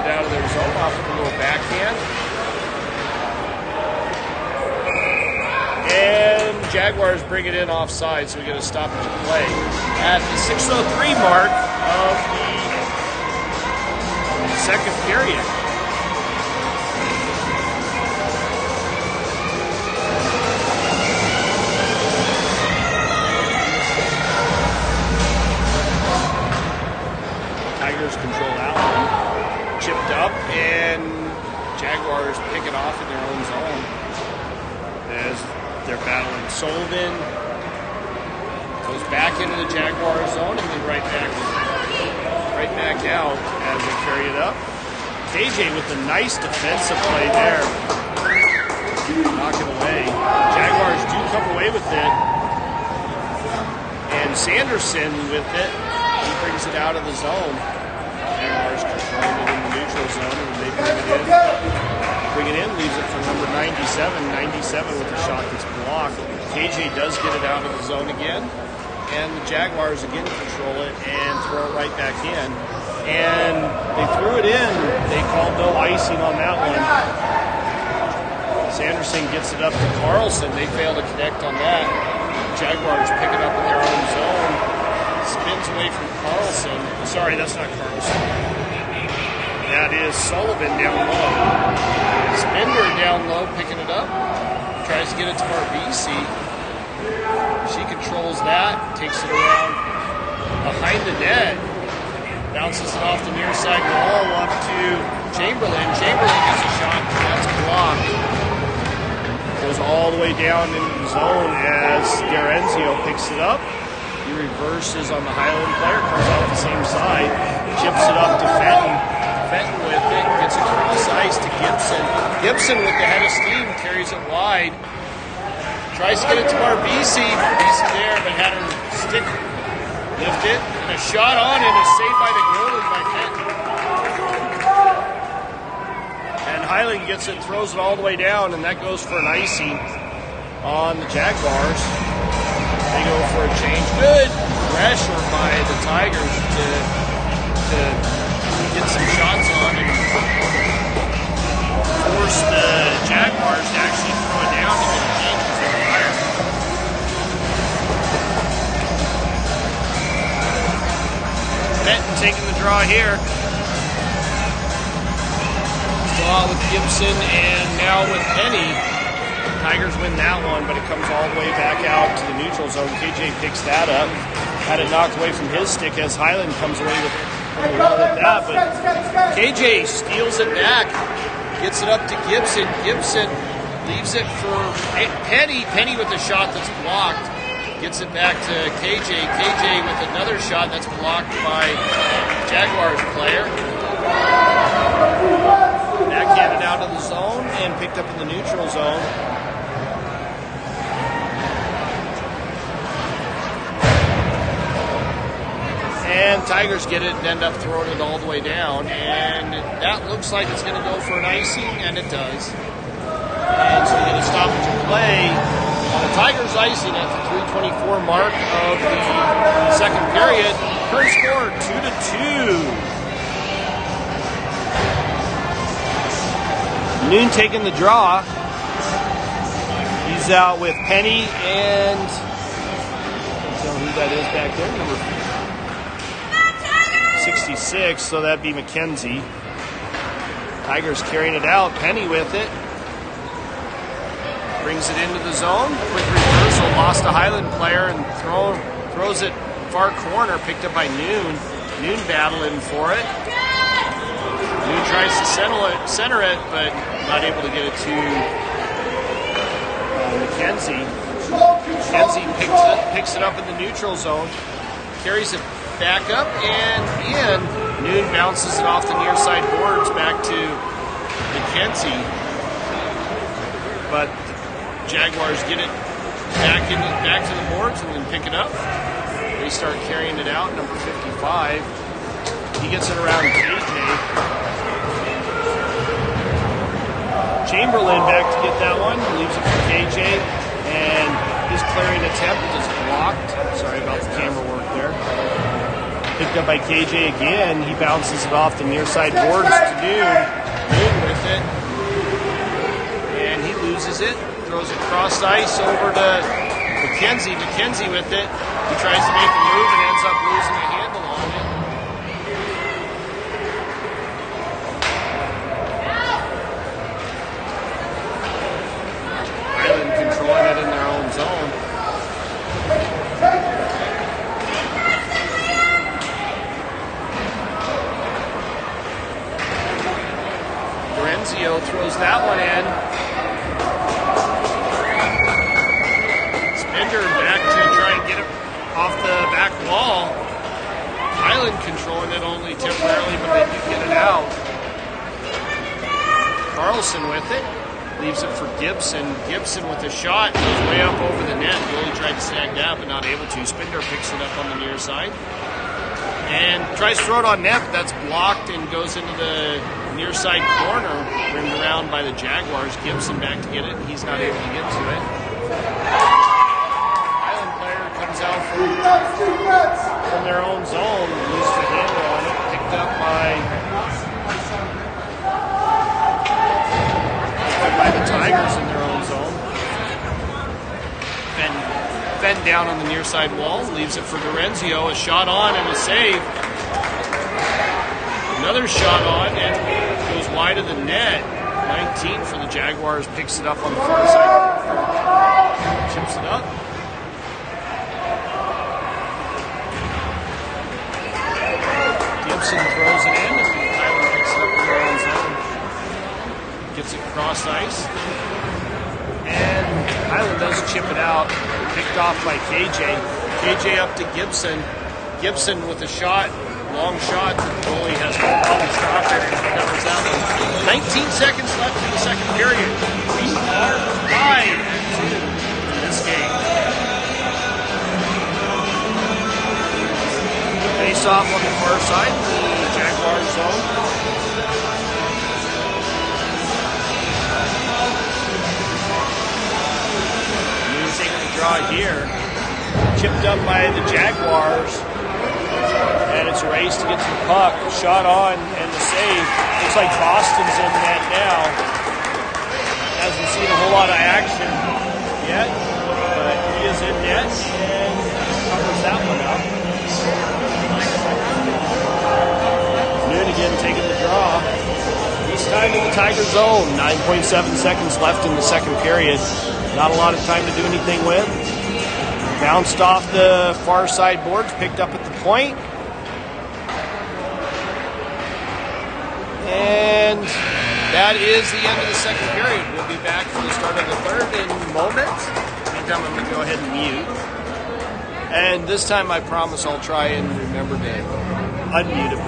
it out of their zone off with a little backhand. And Jaguars bring it in offside, so we get a stoppage of play at the 6:03 mark of the second period. Tigers control that one. Chipped up, and Jaguars pick it off in their own zone as they're battling. Sullivan goes back into the Jaguar zone and then right back out as they carry it up. KJ with a nice defensive play there. Knock it away. Jaguars do come away with it. And Sanderson with it. He brings it out of the zone. Jaguars controlling it in the neutral zone, and they bring it in, leaves it for number 97. 97 with a shot that's blocked. KJ does get it out of the zone again, and the Jaguars again control it and throw it right back in. And they threw it in. They called no icing on that one. Sanderson gets it up to Carlson. They fail to connect on that. Jaguars pick it up in their own zone. Spins away from Carlson. Sorry, that's not Carlson. That is Sullivan down low. Spender down low, picking it up. Tries to get it to Marbisi. She controls that. Takes it around behind the net. Bounces it off the near side wall up to Chamberlain. Chamberlain gets a shot. That's blocked. Goes all the way down into the zone as Garenzio picks it up. He reverses on the Hyland player, comes out the same side, chips it up to Fenton. Fenton with it, gets across ice to Gibson. Gibson with the head of steam, carries it wide. Tries to get it to Marbisi. Marbisi there, but had her stick lift it. And a shot on and is saved by the goalie by Fenton. And Hyland gets it, throws it all the way down, and that goes for an icing on the Jaguars. They go for a change. Good pressure by the Tigers to get some shots on and force the Jaguars to actually throw it down and get a change because they're tired. Benton taking the draw here. Draw with Gibson and now with Penny. Tigers win that one, but it comes all the way back out to the neutral zone. KJ picks that up. Had it knocked away from his stick as Hyland comes away with that. But KJ steals it back, gets it up to Gibson. Gibson leaves it for Penny. Penny with a shot that's blocked. Gets it back to KJ. KJ with another shot that's blocked by Jaguars player. Backhanded out of the zone and picked up in the neutral zone. And Tigers get it and end up throwing it all the way down. And that looks like it's going to go for an icing, and it does. And so they get a stoppage of play. The Tigers icing at the 3:24 mark of the second period. Current score 2-2. Noon taking the draw. He's out with Penny and I don't know who that is back there. Number 66, so that'd be McKenzie. Tigers carrying it out. Penny with it. Brings it into the zone. Quick reversal. Lost a Hyland player and throws it far corner. Picked up by Noon. Noon battling for it. Noon tries to center it, but not able to get it to McKenzie. McKenzie picks it up in the neutral zone. Carries it back up and in. Noon bounces it off the near side boards back to McKenzie. But the Jaguars get it back to the boards and then pick it up. They start carrying it out. Number 55. He gets it around KJ. Chamberlain back to get that one. Leaves it for KJ. And his clearing attempt is blocked. Sorry about the camera work there. Picked up by KJ again. He bounces it off the near side boards to Noon. Noon with it. And he loses it. Throws it cross ice over to McKenzie. McKenzie with it. He tries to make a move and ends up losing a handle on it. Hyland controlling it in their own zone. Renzio throws that one in. Spender back to try and get it off the back wall. Hyland controlling it only temporarily, but they do get it out. Carlson with it. Leaves it for Gibson. Gibson with a shot. Goes way up over the net. Goalie tried to snag that, but not able to. Spender picks it up on the near side. And tries to throw it on net, but that's blocked and goes into the near side corner, rimmed around by the Jaguars. Gibson back to get it. He's not able to get to it. Hyland player comes out from their own zone, loses the handle on it, picked up by the Tigers in their own zone. Fenn down on the near side wall, leaves it for Dorenzio. A shot on and a save. Another shot on and goes wide of the net. 19 for the Jaguars, picks it up on the far side. Chips it up. Gibson throws it in and Hyland picks it up in their own zone. Gets it cross ice. And Hyland does chip it out. Picked off by KJ. KJ up to Gibson. Gibson with a shot. Long shot. The goalie has no problem stopping it. Covers that one. 19 seconds left in the second period. We are tied in this game. Face off on the far side. The Jaguars zone. Draw here, chipped up by the Jaguars, and it's a race to get to the puck. Shot on and the save. Looks like Boston's in net now. Hasn't seen a whole lot of action yet, but he is in net and covers that one up. Noon again taking the draw. This time in the Tiger zone. 9.7 seconds left in the second period. Not a lot of time to do anything with. Bounced off the far side boards, picked up at the point. And that is the end of the second period. We'll be back for the start of the third in moments. Meantime, I'm going to go ahead and mute. And this time I promise I'll try and remember to unmute it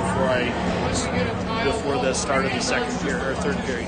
before the start of the second period or third period.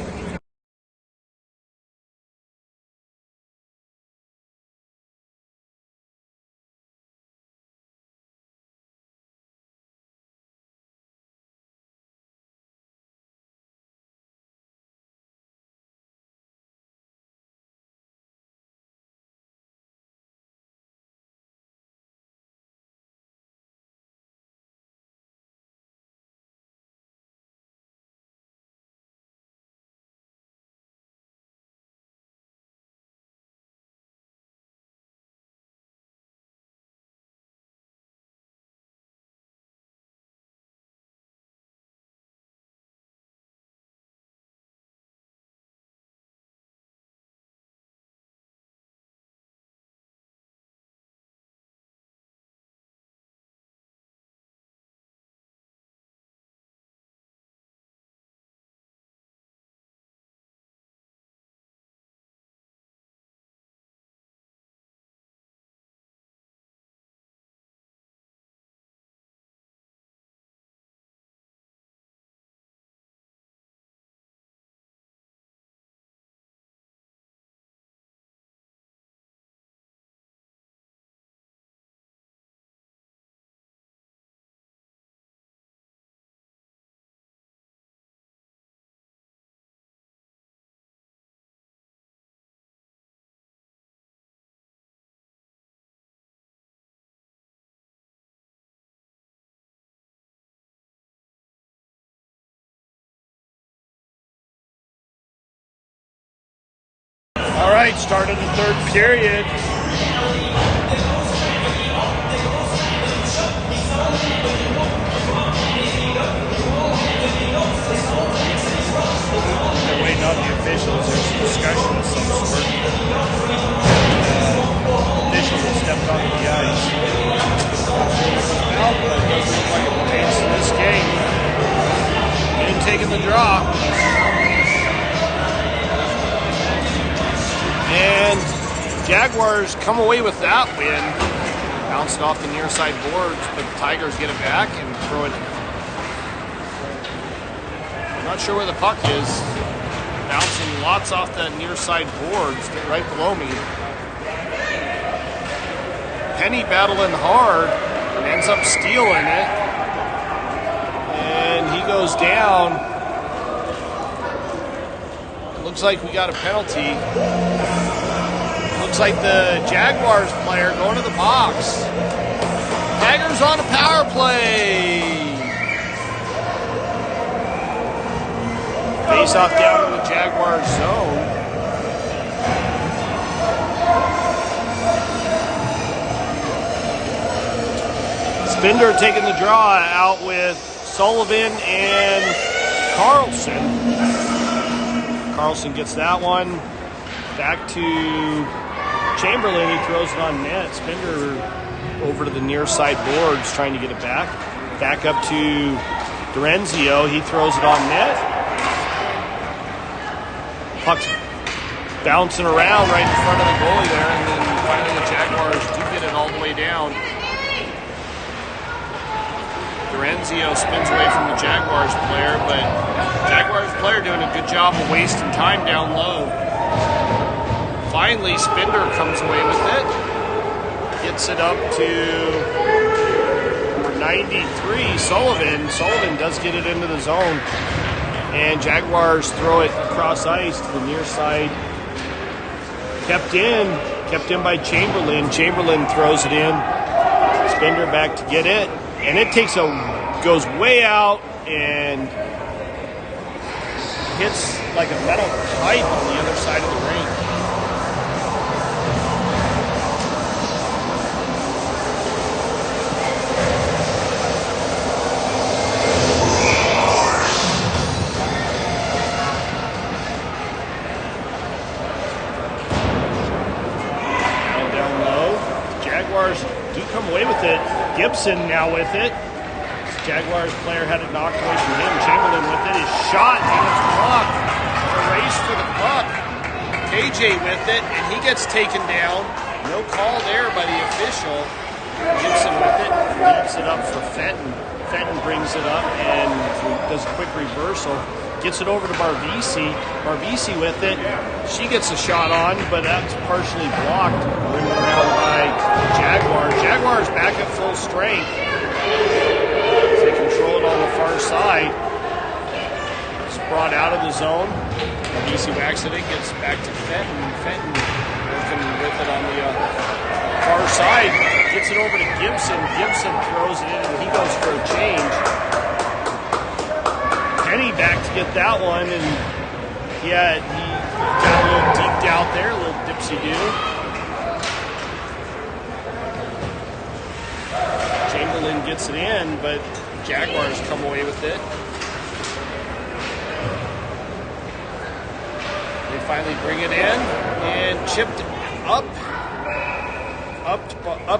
right, start of the third period. They're waiting on the officials. There's some discussion of some sort. Officials have stepped onto the ice. Well, but it doesn't look like it pertains to this game. And taking the draw. And Jaguars come away with that win. Bounced off the near side boards, but the Tigers get it back and throw it. I'm not sure where the puck is. Bouncing lots off that near side boards, right below me. Penny battling hard and ends up stealing it. And he goes down. Looks like we got a penalty. Looks like the Jaguars player going to the box. Tigers on a power play. Face off down in the Jaguars zone. Spender taking the draw out with Sullivan and Carlson. Carlson gets that one. Back to Chamberlain. He throws it on net. Spender over to the near side boards trying to get it back. Back up to Dorenzio. He throws it on net. Puck's bouncing around right in front of the goalie there. And then finally the Jaguars do get it all the way down. Dorenzio spins away from the Jaguars player, but Jaguars player doing a good job of wasting time down low. Finally, Spender comes away with it. Gets it up to number 93, Sullivan. Sullivan does get it into the zone. And Jaguars throw it across ice to the near side. Kept in by Chamberlain. Chamberlain throws it in. Spender back to get it. And it goes way out and hits like a metal pipe on the other side of the rink. Down low. Jaguars do come away with it. Gibson now with it. Jaguars player had it knocked away from him. Chamberlain with it. His shot and it's blocked. A race for the puck. KJ with it, and he gets taken down. No call there by the official. Gibson with it. Leaves it up for Fenton. Fenton brings it up and does a quick reversal. Gets it over to Barbisi. Barbisi with it. She gets a shot on, but that's partially blocked. Rimmed around by Jaguars. Jaguars back at full strength. They control it on the far side. It's brought out of the zone. Barbisi whacks it in, gets back to Fenton. Fenton working with it on the far side. Gets it over to Gibson. Gibson throws it in, and he goes for a change. Penny back to get that one, and he got a little deep out there, a little dipsy-do. Chamberlain gets it in, but Jaguars come away with it. They finally bring it in, and chipped up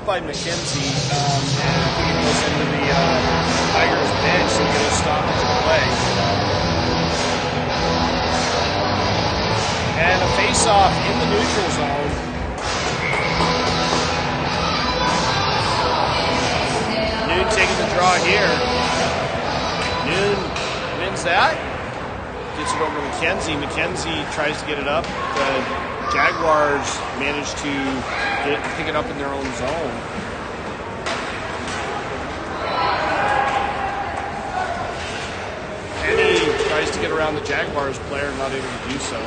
by McKenzie, and it goes into the Tigers bench and get a stoppage of play. And a face-off in the neutral zone. Noon taking the draw here. Noon wins that. Gets it over to McKenzie. McKenzie tries to get it up. The Jaguars manage to pick it up in their own zone. Penny tries to get around the Jaguars player, not able to do so.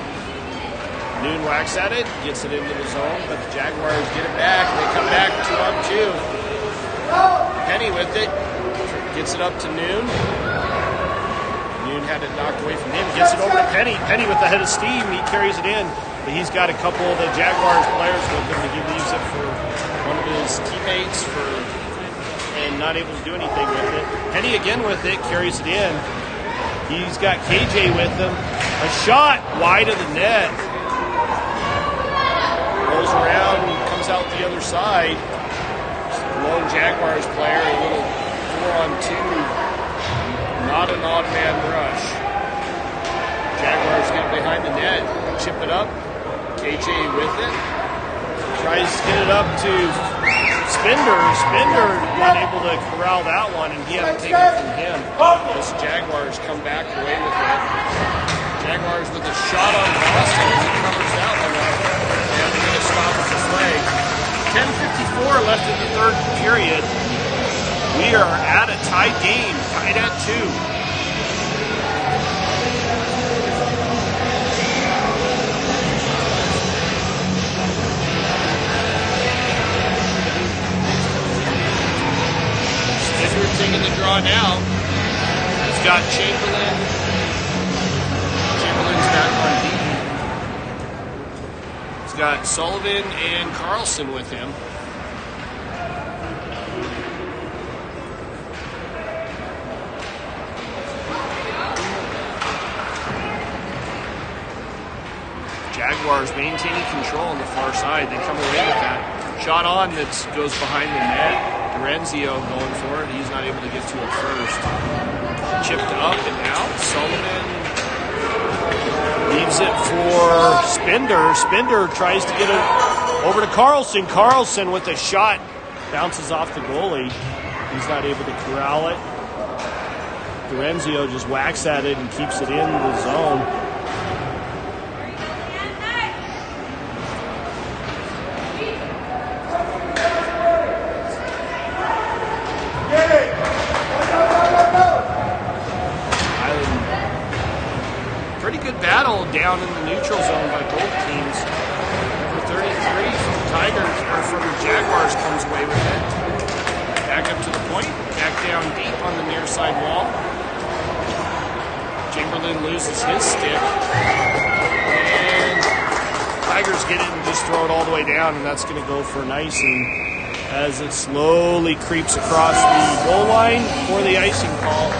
Noon whacks at it, gets it into the zone, but the Jaguars get it back. They come back 2-on-2. Penny with it, gets it up to Noon. Noon had it knocked away from him, gets it over to Penny. Penny with the head of steam, he carries it in. But he's got a couple of the Jaguars players with him. He leaves it for one of his teammates and not able to do anything with it. Penny again with it, carries it in. He's got KJ with him. A shot wide of the net. Rolls around, comes out the other side. Lone Jaguars player, a little 4-on-2. Not an odd man rush. Jaguars get behind the net, chip it up. KJ with it. Tries to get it up to Spender. Spender unable to corral that one, and he had to take it from him. This Jaguars come back away with it. Jaguars with a shot on Boston. He covers that one up. And they get a stop at the flag. 10:54 left in the third period. We are at a tied game, tied at 2. Taking the draw now. He's got Chamberlain. Chamberlain's back on D. He's got Sullivan and Carlson with him. Jaguars maintaining control on the far side. They come away with that. Shot on that goes behind the net. Renzio going for it. He's not able to get to it first. Chipped up and out. Sullivan leaves it for Spender. Spender tries to get it over to Carlson. Carlson with a shot. Bounces off the goalie. He's not able to corral it. Renzio just whacks at it and keeps it in the zone. Battle down in the neutral zone by both teams. Number 33 from the Tigers, or from the Jaguars, comes away with it. Back up to the point, back down deep on the near side wall. Chamberlain loses his stick. And Tigers get it and just throw it all the way down, and that's going to go for an icing as it slowly creeps across the goal line for the icing call.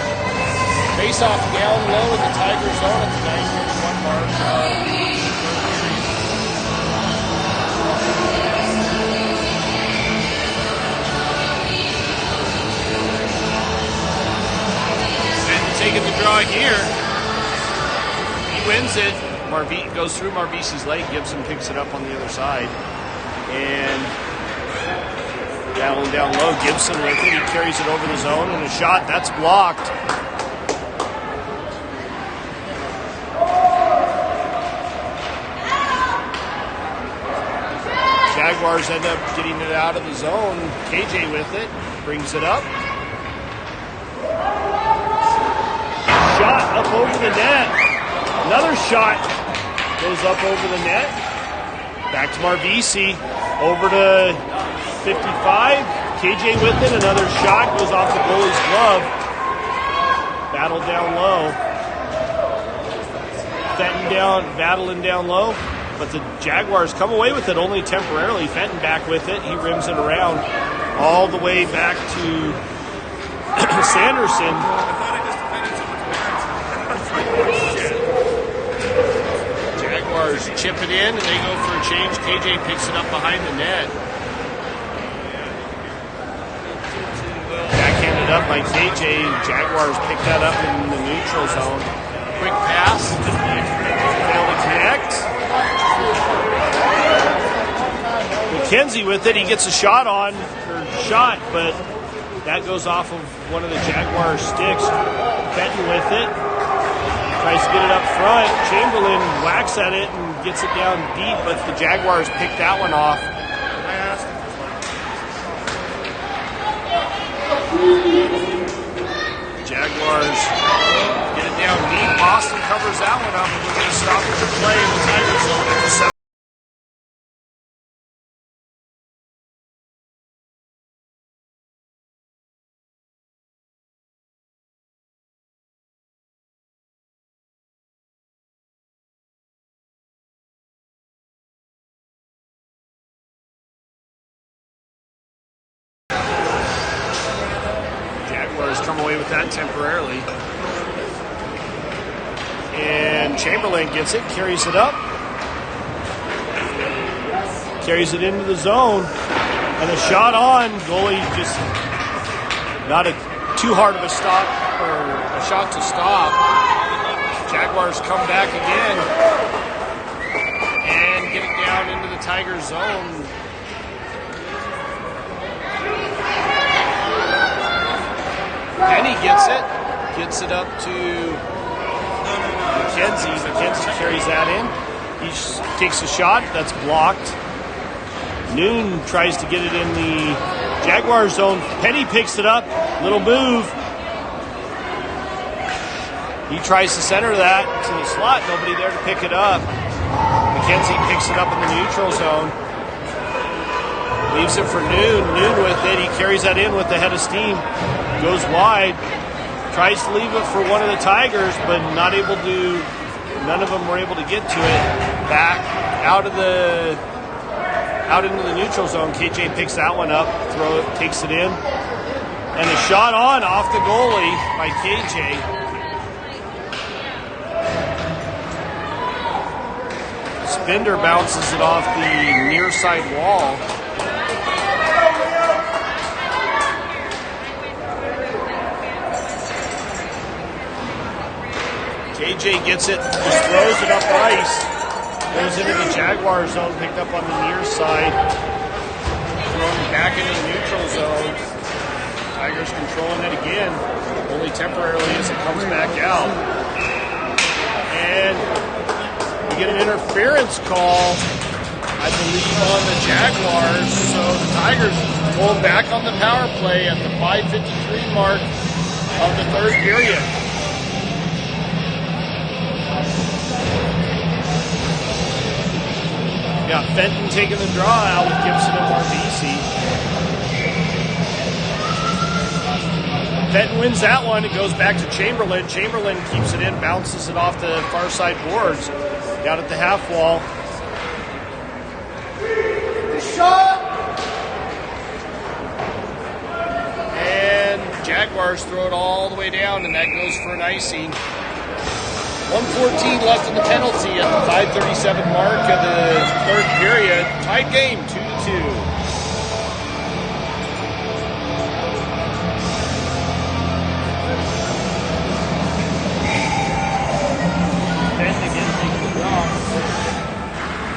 Face off down low in the Tigers zone at the 9:31 mark. And taking the draw here. He wins it. Marvisi goes through Marvisi's leg. Gibson picks it up on the other side. And battling down low. Gibson with it. He carries it over the zone, and a shot that's blocked. Jaguars end up getting it out of the zone. KJ with it, brings it up. Shot up over the net. Another shot goes up over the net. Back to Marvisi. Over to 55. KJ with it. Another shot goes off the goalie's glove. Battle down low. Fenton battling down low. But the Jaguars come away with it only temporarily. Fenton back with it. He rims it around all the way back to Sanderson. Jaguars chip it in, and they go for a change. KJ picks it up behind the net. Backhanded up by KJ. Jaguars pick that up in the neutral zone. Quick pass. Fail to connect. McKenzie with it. He gets a shot but that goes off of one of the Jaguar sticks. Fenton with it. Tries to get it up front. Chamberlain whacks at it and gets it down deep, but the Jaguars pick that one off. Jaguars get it down deep. Boston covers that one up, and we're going to stop at the play in the Tigers zone at the 7. come away with that temporarily. And Chamberlain gets it, carries it up. Carries it into the zone. And a shot on. Goalie just not too hard of a stop or a shot to stop. Jaguars come back again and get it down into the Tigers zone. Penny gets it up to McKenzie. McKenzie carries that in. He takes a shot, that's blocked. Noon tries to get it in the Jaguar zone. Penny picks it up, little move. He tries to center that to the slot, nobody there to pick it up. McKenzie picks it up in the neutral zone. Leaves it for Noon. Noon with it, he carries that in with the head of steam. Goes wide, tries to leave it for one of the Tigers, but none of them were able to get to it. Back out into the neutral zone. KJ picks that one up, takes it in. And a shot on off the goalie by KJ. Spender bounces it off the near side wall. KJ gets it, just throws it up ice. Goes into the Jaguar zone, picked up on the near side. Thrown back into the neutral zone. Tigers controlling it again, only temporarily as it comes back out. And we get an interference call, I believe, on the Jaguars. So the Tigers pull back on the power play at the 5:53 mark of the third period. Got Fenton taking the draw out with Gibson and Marbisi. Fenton wins that one. It goes back to Chamberlain. Chamberlain keeps it in, bounces it off the far side boards. Down at the half wall. Shot! And Jaguars throw it all the way down, and that goes for an icing. 1:14 left in the penalty at the 5:37 mark of the third period. Tied game, 2-2.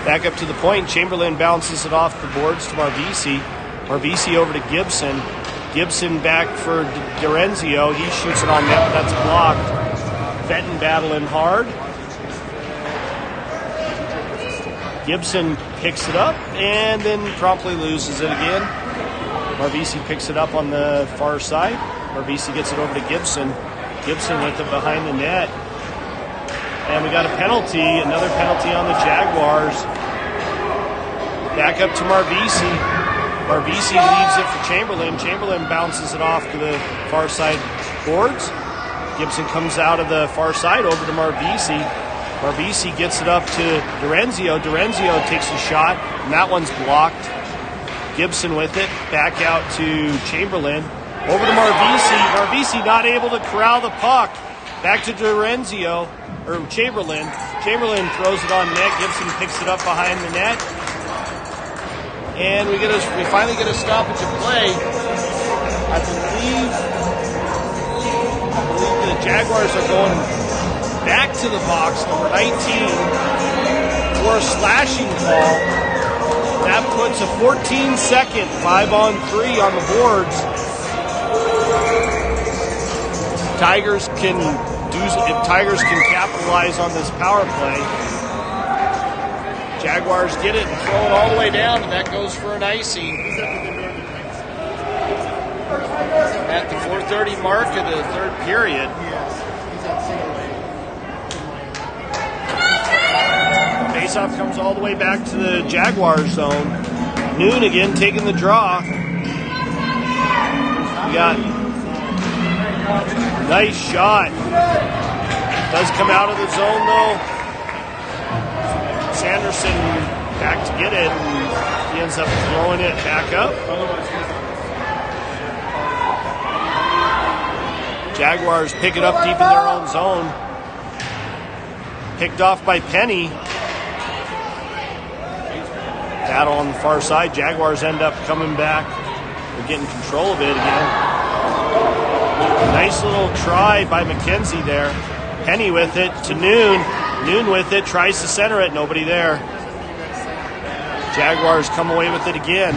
Back up to the point. Chamberlain bounces it off the boards to Marbisi. Marbisi over to Gibson. Gibson back for Dorenzio. He shoots it on net, but that's blocked. Fenton battling hard. Gibson picks it up and then promptly loses it again. Marbisi picks it up on the far side. Marbisi gets it over to Gibson. Gibson with it behind the net. And we got a penalty, another penalty on the Jaguars. Back up to Marbisi. Marbisi leaves it for Chamberlain. Chamberlain bounces it off to the far side boards. Gibson comes out of the far side over to Marbisi. Marbisi gets it up to Dorenzio. Dorenzio takes a shot, and that one's blocked. Gibson with it, back out to Chamberlain. Over to Marbisi. Marbisi not able to corral the puck. Back to Dorenzio, or Chamberlain. Chamberlain throws it on net. Gibson picks it up behind the net. And we finally get a stoppage of play. I believe the Jaguars are going back to the box, number 19, for a slashing call. That puts a 14-second 5-on-3 on the boards. Tigers can capitalize on this power play. Jaguars get it and throw it all the way down, and that goes for an icing. At the 4:30 mark of the third period. Faceoff comes all the way back to the Jaguar zone. Noon again taking the draw. We got nice shot. Does come out of the zone though. Sanderson back to get it, and he ends up throwing it back up. Jaguars pick it up deep in their own zone. Picked off by Penny. Battle on the far side. Jaguars end up coming back. They're getting control of it again. Nice little try by McKenzie there. Penny with it to Noon. Noon with it. Tries to center it. Nobody there. Jaguars come away with it again.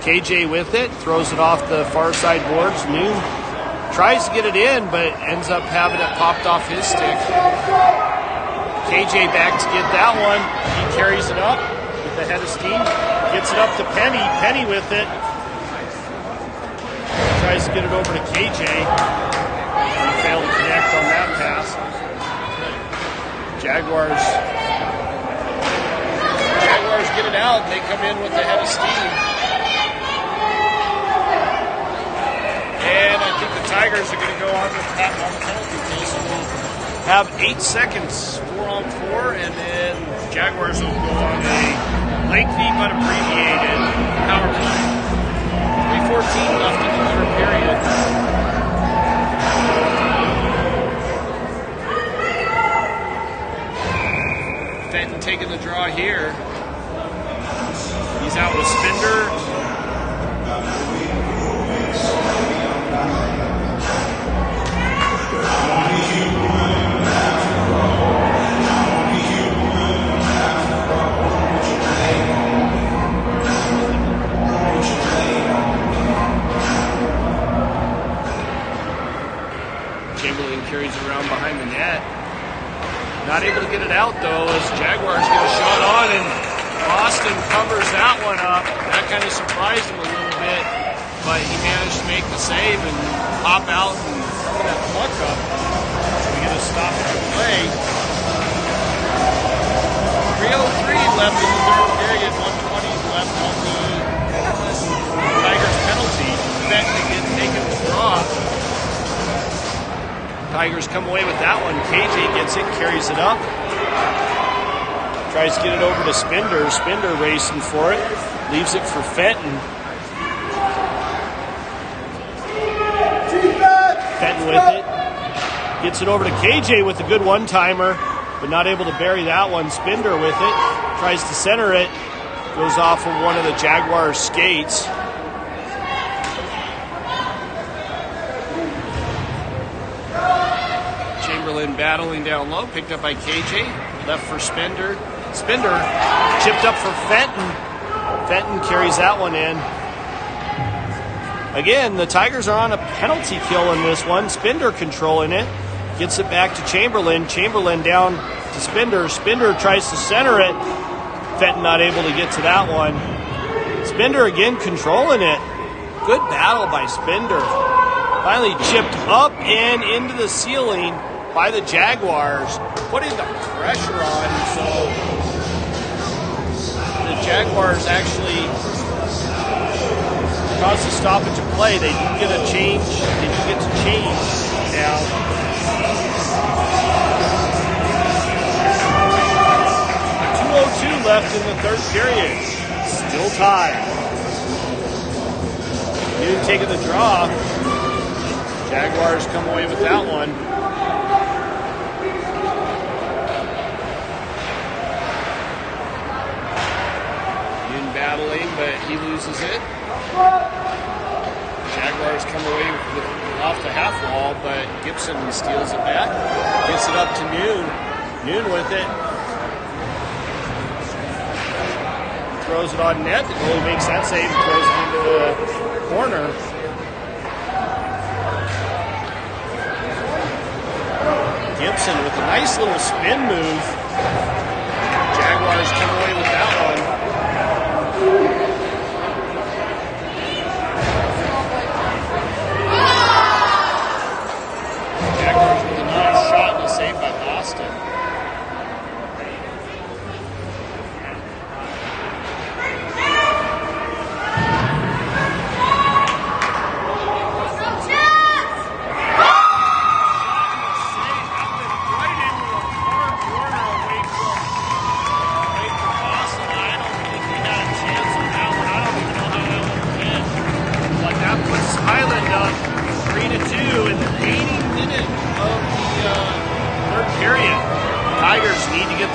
KJ with it. Throws it off the far side boards. Noon tries to get it in, but ends up having it popped off his stick. KJ back to get that one. He carries it up with the head of steam. Gets it up to Penny. Penny with it. Tries to get it over to KJ. He failed to connect on that pass. Jaguars get it out. They come in with the head of steam. And I think the Tigers are going to go on the penalty kill. So we'll have 8 seconds, 4-on-4, and then Jaguars will go on a lengthy but abbreviated power play. 3:14 left in the third period. Fenton taking the draw here. He's out with Spender. Chamberlain carries it around behind the net. Not able to get it out, though, as Jaguars get a shot on, and Boston covers that one up. That kind of surprised him a little bit, but he managed to make the save and pop out and throw that puck up. So we get a stoppage of play. 3:03 left in the third period, 1:20 left on the Tigers penalty. Fenton again taking the draw. Tigers come away with that one. KJ gets it, carries it up. Tries to get it over to Spender. Spender racing for it. Leaves it for Fenton. Fenton with it. Gets it over to KJ with a good one-timer, but not able to bury that one. Spender with it. Tries to center it. Goes off of one of the Jaguars' skates. Chamberlain battling down low, picked up by KJ, left for Spender. Spender chipped up for Fenton. Fenton carries that one in. Again, the Tigers are on a penalty kill in this one. Spender controlling it. Gets it back to Chamberlain. Chamberlain down to Spender. Spender tries to center it. Fenton not able to get to that one. Spender again controlling it. Good battle by Spender. Finally chipped up and into the ceiling by the Jaguars, putting the pressure on. So the Jaguars actually caused a stoppage of play. They do get a change. They do get to change now. .202 left in the third period. Still tied. Noon taking the draw. Jaguars come away with that one. Noon battling, but he loses it. Jaguars come away with off the half wall, but Gibson steals it back. Gets it up to Noon. Noon with it. Throws it on net. The goalie makes that save and throws it into the corner. Gibson with a nice little spin move. Jaguars come away with that one. Jaguars with a nice shot and a save by Boston.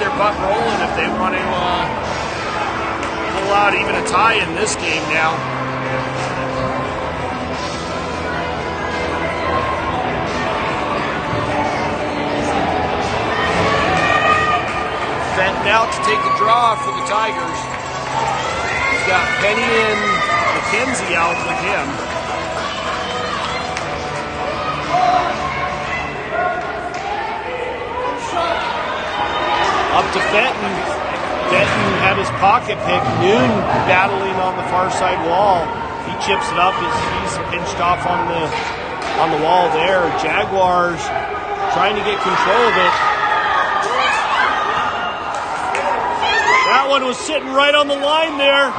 their butt rolling if they want to pull out even a tie in this game now. Fenton out to take the draw for the Tigers. He's got Penny and McKenzie out with him. Up to Fenton. Fenton had his pocket pick. Noon battling on the far side wall. He chips it up. He's pinched off on the wall there. Jaguars trying to get control of it. That one was sitting right on the line there.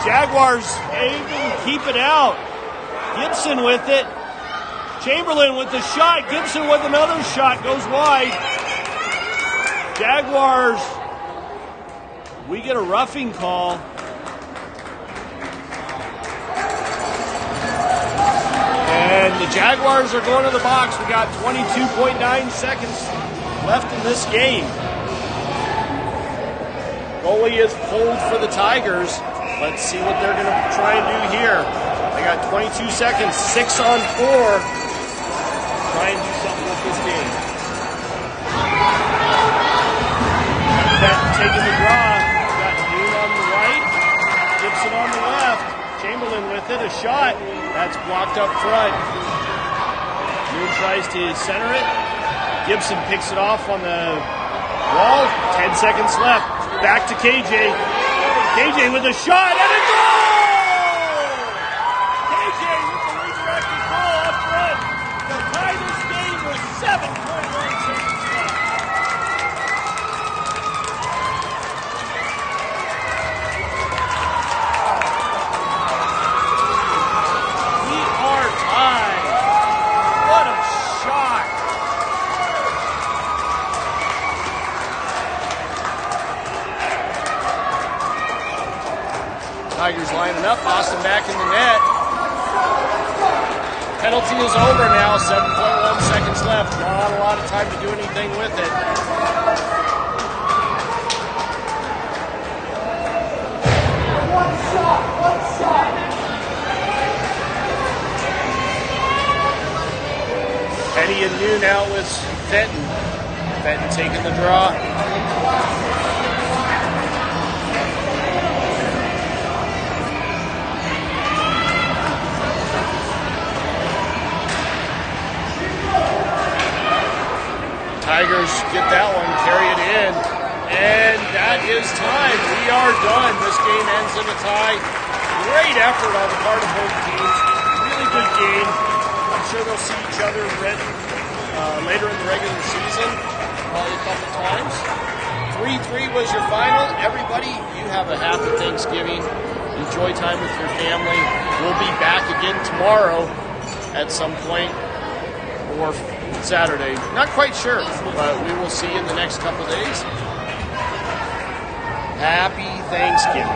Jaguars able to keep it out. Gibson with it. Chamberlain with the shot. Gibson with another shot. Goes wide. Jaguars, we get a roughing call. And the Jaguars are going to the box. We got 22.9 seconds left in this game. Goalie is pulled for the Tigers. Let's see what they're going to try and do here. They got 22 seconds, 6 on 4. Try and do something with this game. Taking the draw. Got Noon on the right, Gibson on the left. Chamberlain with it, a shot. That's blocked up front. Noon tries to center it. Gibson picks it off on the wall. 10 seconds left. Back to KJ. KJ with a shot and a goal! KJ with the redirected goal up front to tie this game with 7.1 seconds left. Tigers lining up, Austin back in the net. Penalty is over now, 7.1 seconds left. Not a lot of time to do anything with it. One shot. Penny and Noon out with Fenton. Fenton taking the draw. Tigers get that one, carry it in, and that is time. We are done. This game ends in a tie. Great effort on the part of both teams. Really good game. I'm sure they'll see each other later in the regular season, probably a couple times. 3-3 was your final. Everybody, you have a happy Thanksgiving. Enjoy time with your family. We'll be back again tomorrow at some point, or Saturday. Not quite sure, but we will see you in the next couple days. Happy Thanksgiving.